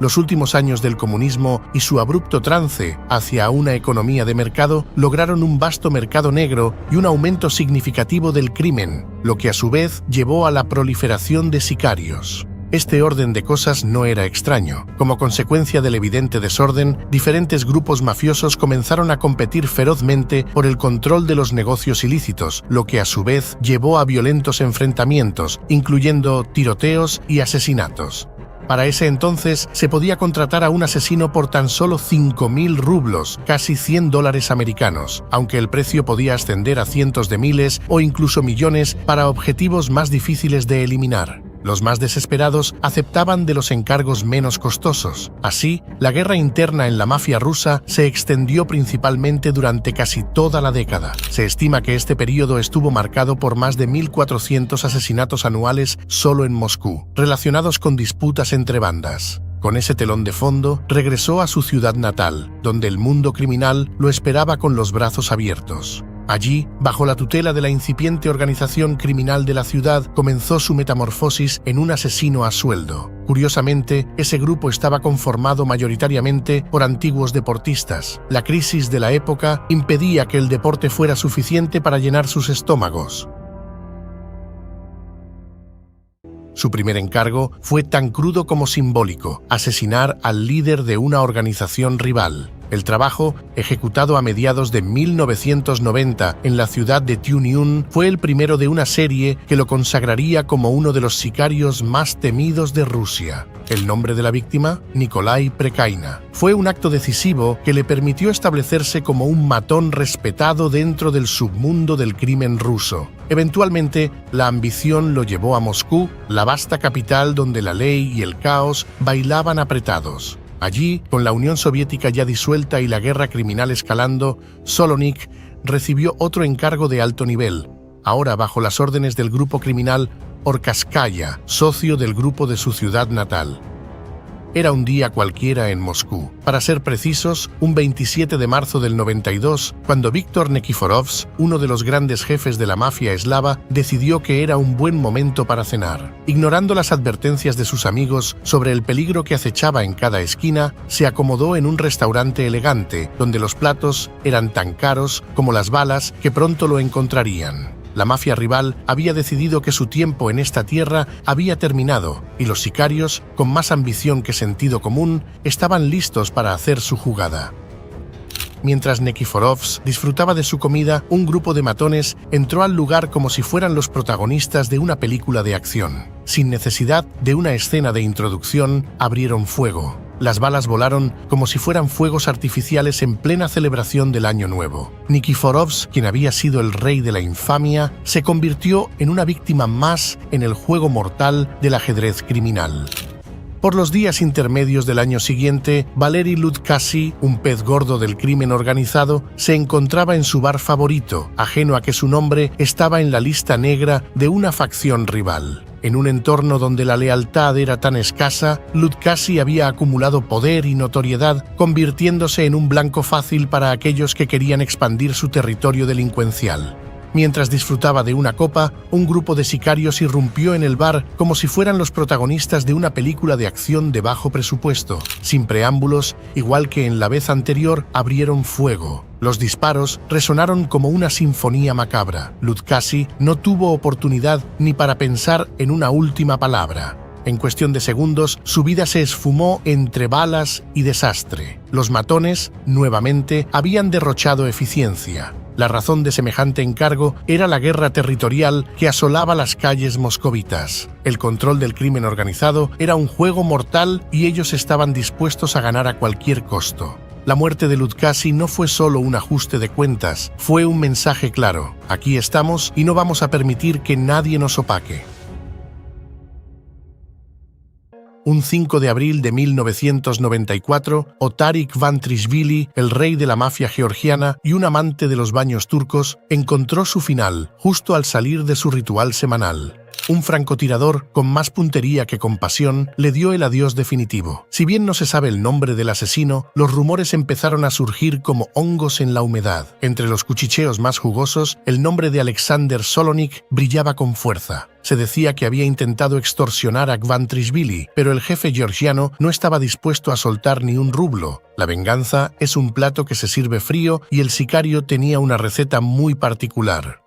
Los últimos años del comunismo y su abrupto trance hacia una economía de mercado lograron un vasto mercado negro y un aumento significativo del crimen, lo que a su vez llevó a la proliferación de sicarios. Este orden de cosas no era extraño. Como consecuencia del evidente desorden, diferentes grupos mafiosos comenzaron a competir ferozmente por el control de los negocios ilícitos, lo que a su vez llevó a violentos enfrentamientos, incluyendo tiroteos y asesinatos. Para ese entonces, se podía contratar a un asesino por tan solo 5.000 rublos, casi $100 americanos, aunque el precio podía ascender a cientos de miles o incluso millones para objetivos más difíciles de eliminar. Los más desesperados aceptaban de los encargos menos costosos. Así, la guerra interna en la mafia rusa se extendió principalmente durante casi toda la década. Se estima que este periodo estuvo marcado por más de 1.400 asesinatos anuales solo en Moscú, relacionados con disputas entre bandas. Con ese telón de fondo, regresó a su ciudad natal, donde el mundo criminal lo esperaba con los brazos abiertos. Allí, bajo la tutela de la incipiente organización criminal de la ciudad, comenzó su metamorfosis en un asesino a sueldo. Curiosamente, ese grupo estaba conformado mayoritariamente por antiguos deportistas. La crisis de la época impedía que el deporte fuera suficiente para llenar sus estómagos. Su primer encargo fue tan crudo como simbólico: asesinar al líder de una organización rival. El trabajo, ejecutado a mediados de 1990 en la ciudad de Tyumen, fue el primero de una serie que lo consagraría como uno de los sicarios más temidos de Rusia. El nombre de la víctima, Nikolai Prekaina. Fue un acto decisivo que le permitió establecerse como un matón respetado dentro del submundo del crimen ruso. Eventualmente, la ambición lo llevó a Moscú, la vasta capital donde la ley y el caos bailaban apretados. Allí, con la Unión Soviética ya disuelta y la guerra criminal escalando, Solonik recibió otro encargo de alto nivel, ahora bajo las órdenes del grupo criminal Orkskaya, socio del grupo de su ciudad natal. Era un día cualquiera en Moscú. Para ser precisos, un 27 de marzo del 92, cuando Víktor Nikiforovs, uno de los grandes jefes de la mafia eslava, decidió que era un buen momento para cenar. Ignorando las advertencias de sus amigos sobre el peligro que acechaba en cada esquina, se acomodó en un restaurante elegante, donde los platos eran tan caros como las balas que pronto lo encontrarían. La mafia rival había decidido que su tiempo en esta tierra había terminado y los sicarios, con más ambición que sentido común, estaban listos para hacer su jugada. Mientras Nikiforovs disfrutaba de su comida, un grupo de matones entró al lugar como si fueran los protagonistas de una película de acción. Sin necesidad de una escena de introducción, abrieron fuego. Las balas volaron como si fueran fuegos artificiales en plena celebración del Año Nuevo. Nikiforovs, quien había sido el rey de la infamia, se convirtió en una víctima más en el juego mortal del ajedrez criminal. Por los días intermedios del año siguiente, Valery Lutkasy, un pez gordo del crimen organizado, se encontraba en su bar favorito, ajeno a que su nombre estaba en la lista negra de una facción rival. En un entorno donde la lealtad era tan escasa, Lutkasy había acumulado poder y notoriedad, convirtiéndose en un blanco fácil para aquellos que querían expandir su territorio delincuencial. Mientras disfrutaba de una copa, un grupo de sicarios irrumpió en el bar como si fueran los protagonistas de una película de acción de bajo presupuesto. Sin preámbulos, igual que en la vez anterior, abrieron fuego. Los disparos resonaron como una sinfonía macabra. Lutkasy no tuvo oportunidad ni para pensar en una última palabra. En cuestión de segundos, su vida se esfumó entre balas y desastre. Los matones, nuevamente, habían derrochado eficiencia. La razón de semejante encargo era la guerra territorial que asolaba las calles moscovitas. El control del crimen organizado era un juego mortal y ellos estaban dispuestos a ganar a cualquier costo. La muerte de Lutkasy no fue solo un ajuste de cuentas, fue un mensaje claro. Aquí estamos y no vamos a permitir que nadie nos opaque. Un 5 de abril de 1994, Otarik Vantrishvili, el rey de la mafia georgiana y un amante de los baños turcos, encontró su final justo al salir de su ritual semanal. Un francotirador, con más puntería que compasión, le dio el adiós definitivo. Si bien no se sabe el nombre del asesino, los rumores empezaron a surgir como hongos en la humedad. Entre los cuchicheos más jugosos, el nombre de Alexander Solonik brillaba con fuerza. Se decía que había intentado extorsionar a Vantrishvili, pero el jefe georgiano no estaba dispuesto a soltar ni un rublo. La venganza es un plato que se sirve frío y el sicario tenía una receta muy particular.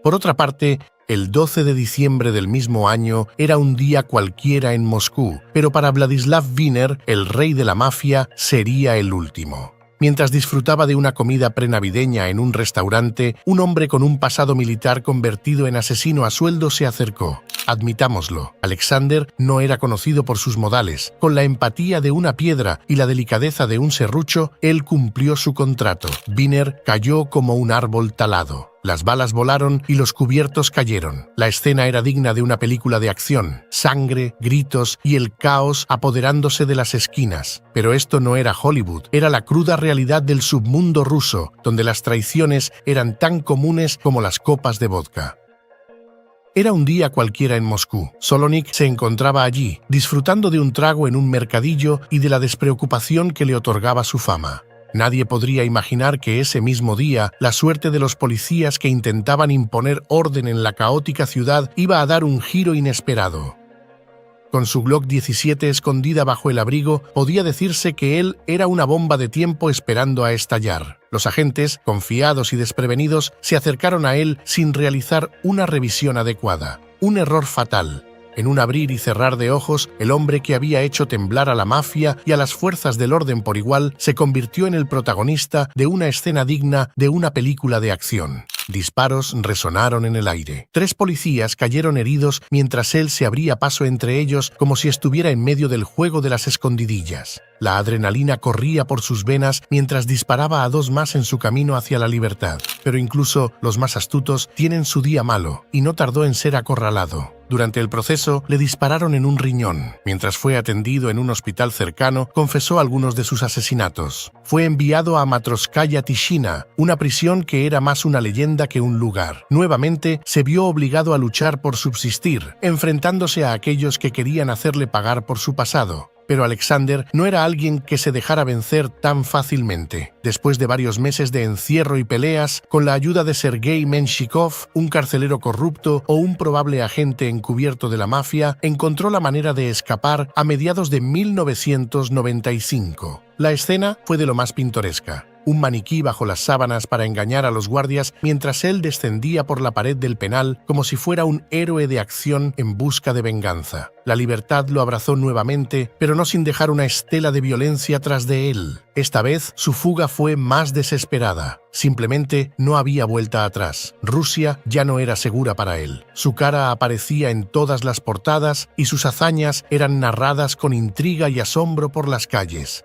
Por otra parte, el 12 de diciembre del mismo año era un día cualquiera en Moscú, pero para Vladislav Viner, el rey de la mafia, sería el último. Mientras disfrutaba de una comida prenavideña en un restaurante, un hombre con un pasado militar convertido en asesino a sueldo se acercó. Admitámoslo, Alexander no era conocido por sus modales. Con la empatía de una piedra y la delicadeza de un serrucho, él cumplió su contrato. Viner cayó como un árbol talado. Las balas volaron y los cubiertos cayeron. La escena era digna de una película de acción. Sangre, gritos y el caos apoderándose de las esquinas. Pero esto no era Hollywood, era la cruda realidad del submundo ruso, donde las traiciones eran tan comunes como las copas de vodka. Era un día cualquiera en Moscú. Solonik se encontraba allí, disfrutando de un trago en un mercadillo y de la despreocupación que le otorgaba su fama. Nadie podría imaginar que ese mismo día la suerte de los policías que intentaban imponer orden en la caótica ciudad iba a dar un giro inesperado. Con su Glock 17 escondida bajo el abrigo, podía decirse que él era una bomba de tiempo esperando a estallar. Los agentes, confiados y desprevenidos, se acercaron a él sin realizar una revisión adecuada. Un error fatal. En un abrir y cerrar de ojos, el hombre que había hecho temblar a la mafia y a las fuerzas del orden por igual se convirtió en el protagonista de una escena digna de una película de acción. Disparos resonaron en el aire. 3 policías cayeron heridos mientras él se abría paso entre ellos como si estuviera en medio del juego de las escondidillas. La adrenalina corría por sus venas mientras disparaba a 2 más en su camino hacia la libertad. Pero incluso los más astutos tienen su día malo, y no tardó en ser acorralado. Durante el proceso, le dispararon en un riñón. Mientras fue atendido en un hospital cercano, confesó algunos de sus asesinatos. Fue enviado a Matroskaya Tishina, una prisión que era más una leyenda que un lugar. Nuevamente, se vio obligado a luchar por subsistir, enfrentándose a aquellos que querían hacerle pagar por su pasado. Pero Alexander no era alguien que se dejara vencer tan fácilmente. Después de varios meses de encierro y peleas, con la ayuda de Sergei Menshikov, un carcelero corrupto o un probable agente encubierto de la mafia, encontró la manera de escapar a mediados de 1995. La escena fue de lo más pintoresca. Un maniquí bajo las sábanas para engañar a los guardias mientras él descendía por la pared del penal como si fuera un héroe de acción en busca de venganza. La libertad lo abrazó nuevamente, pero no sin dejar una estela de violencia tras de él. Esta vez, su fuga fue más desesperada. Simplemente no había vuelta atrás. Rusia ya no era segura para él. Su cara aparecía en todas las portadas y sus hazañas eran narradas con intriga y asombro por las calles.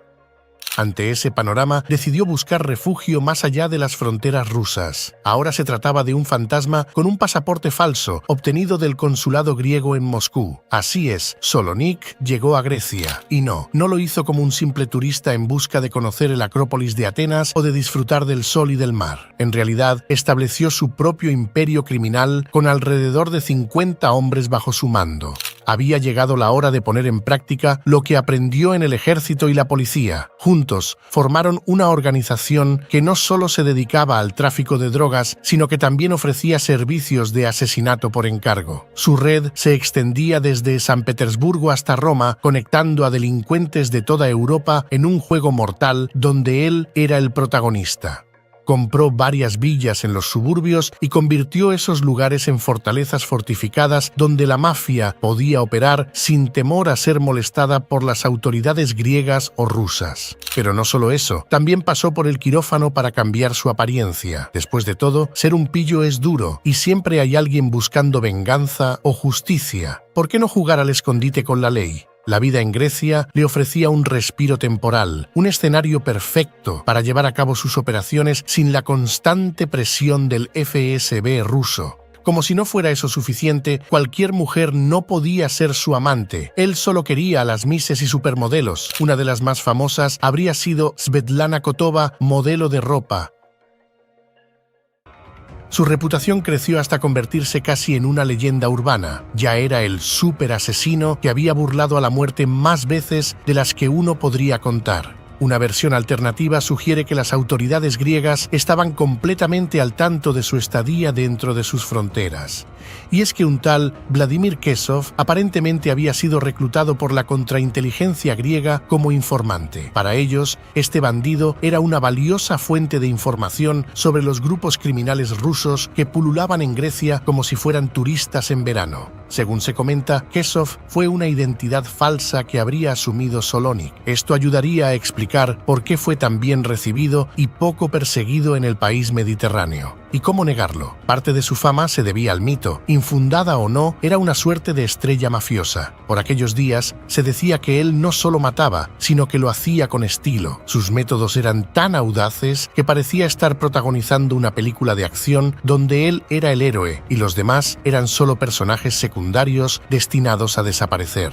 Ante ese panorama, decidió buscar refugio más allá de las fronteras rusas. Ahora se trataba de un fantasma con un pasaporte falso, obtenido del consulado griego en Moscú. Así es, Solonik llegó a Grecia. Y no lo hizo como un simple turista en busca de conocer el Acrópolis de Atenas o de disfrutar del sol y del mar. En realidad, estableció su propio imperio criminal con alrededor de 50 hombres bajo su mando. Había llegado la hora de poner en práctica lo que aprendió en el ejército y la policía. Juntos formaron una organización que no solo se dedicaba al tráfico de drogas, sino que también ofrecía servicios de asesinato por encargo. Su red se extendía desde San Petersburgo hasta Roma, conectando a delincuentes de toda Europa en un juego mortal donde él era el protagonista. Compró varias villas en los suburbios y convirtió esos lugares en fortalezas fortificadas donde la mafia podía operar sin temor a ser molestada por las autoridades griegas o rusas. Pero no solo eso, también pasó por el quirófano para cambiar su apariencia. Después de todo, ser un pillo es duro y siempre hay alguien buscando venganza o justicia. ¿Por qué no jugar al escondite con la ley? La vida en Grecia le ofrecía un respiro temporal, un escenario perfecto para llevar a cabo sus operaciones sin la constante presión del FSB ruso. Como si no fuera eso suficiente, cualquier mujer no podía ser su amante. Él solo quería a las mises y supermodelos. Una de las más famosas habría sido Svetlana Kotova, modelo de ropa. Su reputación creció hasta convertirse casi en una leyenda urbana. Ya era el superasesino que había burlado a la muerte más veces de las que uno podría contar. Una versión alternativa sugiere que las autoridades griegas estaban completamente al tanto de su estadía dentro de sus fronteras. Y es que un tal Vladimir Kesov aparentemente había sido reclutado por la contrainteligencia griega como informante. Para ellos, este bandido era una valiosa fuente de información sobre los grupos criminales rusos que pululaban en Grecia como si fueran turistas en verano. Según se comenta, Kesov fue una identidad falsa que habría asumido Solonik. Esto ayudaría a explicar por qué fue tan bien recibido y poco perseguido en el país mediterráneo. ¿Y cómo negarlo? Parte de su fama se debía al mito. Infundada o no, era una suerte de estrella mafiosa. Por aquellos días, se decía que él no solo mataba, sino que lo hacía con estilo. Sus métodos eran tan audaces que parecía estar protagonizando una película de acción donde él era el héroe y los demás eran solo personajes secundarios destinados a desaparecer.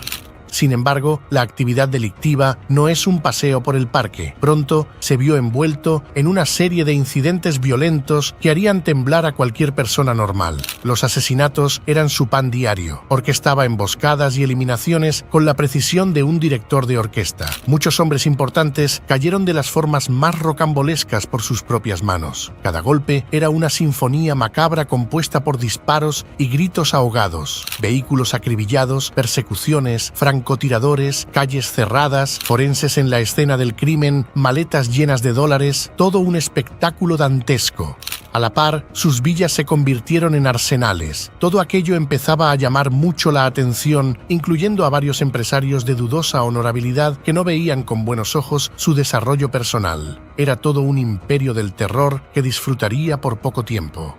Sin embargo, la actividad delictiva no es un paseo por el parque. Pronto se vio envuelto en una serie de incidentes violentos que harían temblar a cualquier persona normal. Los asesinatos eran su pan diario. Orquestaba emboscadas y eliminaciones con la precisión de un director de orquesta. Muchos hombres importantes cayeron de las formas más rocambolescas por sus propias manos. Cada golpe era una sinfonía macabra compuesta por disparos y gritos ahogados, vehículos acribillados, persecuciones, francotiradores, calles cerradas, forenses en la escena del crimen, maletas llenas de dólares, todo un espectáculo dantesco. A la par, sus villas se convirtieron en arsenales. Todo aquello empezaba a llamar mucho la atención, incluyendo a varios empresarios de dudosa honorabilidad que no veían con buenos ojos su desarrollo personal. Era todo un imperio del terror que disfrutaría por poco tiempo.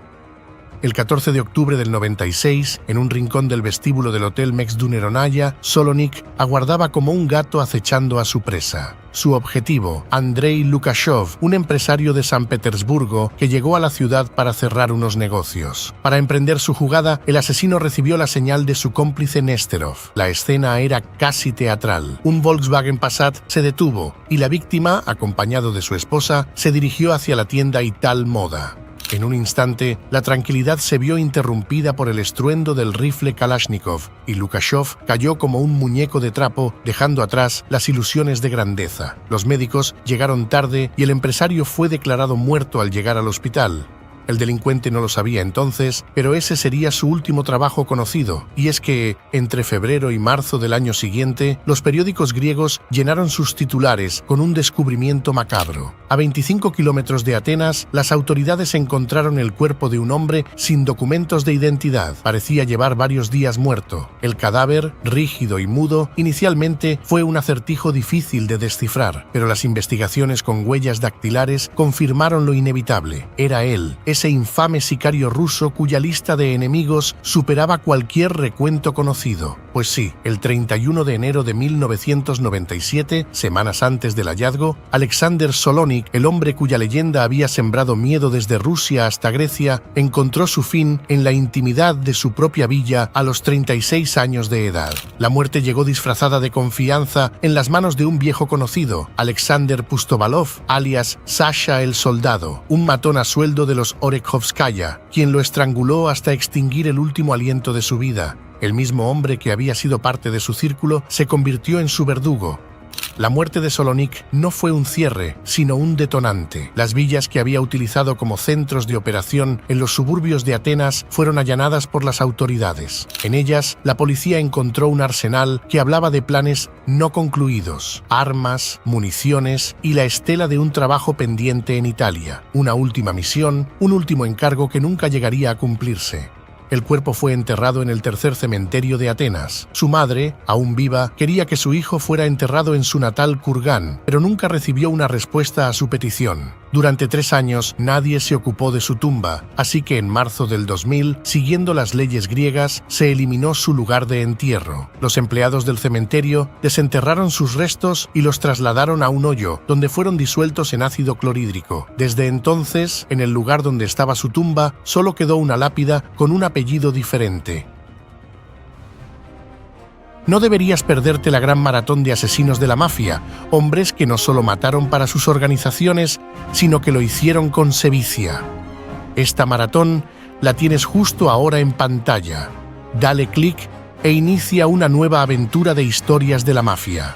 El 14 de octubre del 96, en un rincón del vestíbulo del Hotel Mekzdunneronaya, Solonik aguardaba como un gato acechando a su presa. Su objetivo, Andrei Lukashov, un empresario de San Petersburgo que llegó a la ciudad para cerrar unos negocios. Para emprender su jugada, el asesino recibió la señal de su cómplice Nesterov. La escena era casi teatral. Un Volkswagen Passat se detuvo y la víctima, acompañado de su esposa, se dirigió hacia la tienda Ital Moda. En un instante, la tranquilidad se vio interrumpida por el estruendo del rifle Kalashnikov y Lukashov cayó como un muñeco de trapo, dejando atrás las ilusiones de grandeza. Los médicos llegaron tarde y el empresario fue declarado muerto al llegar al hospital. El delincuente no lo sabía entonces, pero ese sería su último trabajo conocido, y es que, entre febrero y marzo del año siguiente, los periódicos griegos llenaron sus titulares con un descubrimiento macabro. A 25 kilómetros de Atenas, las autoridades encontraron el cuerpo de un hombre sin documentos de identidad. Parecía llevar varios días muerto. El cadáver, rígido y mudo, inicialmente fue un acertijo difícil de descifrar, pero las investigaciones con huellas dactilares confirmaron lo inevitable. Era él, ese infame sicario ruso cuya lista de enemigos superaba cualquier recuento conocido. Pues sí, el 31 de enero de 1997, semanas antes del hallazgo, Alexander Solonik, el hombre cuya leyenda había sembrado miedo desde Rusia hasta Grecia, encontró su fin en la intimidad de su propia villa a los 36 años de edad. La muerte llegó disfrazada de confianza en las manos de un viejo conocido, Alexander Pustovalov, alias Sasha el Soldado, un matón a sueldo de los Orekhovskaya, quien lo estranguló hasta extinguir el último aliento de su vida. El mismo hombre que había sido parte de su círculo se convirtió en su verdugo. La muerte de Solonik no fue un cierre, sino un detonante. Las villas que había utilizado como centros de operación en los suburbios de Atenas fueron allanadas por las autoridades. En ellas, la policía encontró un arsenal que hablaba de planes no concluidos, armas, municiones y la estela de un trabajo pendiente en Italia. Una última misión, un último encargo que nunca llegaría a cumplirse. El cuerpo fue enterrado en el tercer cementerio de Atenas. Su madre, aún viva, quería que su hijo fuera enterrado en su natal Kurgán, pero nunca recibió una respuesta a su petición. Durante 3 años nadie se ocupó de su tumba, así que en marzo del 2000, siguiendo las leyes griegas, se eliminó su lugar de entierro. Los empleados del cementerio desenterraron sus restos y los trasladaron a un hoyo, donde fueron disueltos en ácido clorhídrico. Desde entonces, en el lugar donde estaba su tumba, solo quedó una lápida con un apellido diferente. No deberías perderte la gran maratón de asesinos de la mafia, hombres que no solo mataron para sus organizaciones, sino que lo hicieron con sevicia. Esta maratón la tienes justo ahora en pantalla. Dale clic e inicia una nueva aventura de historias de la mafia.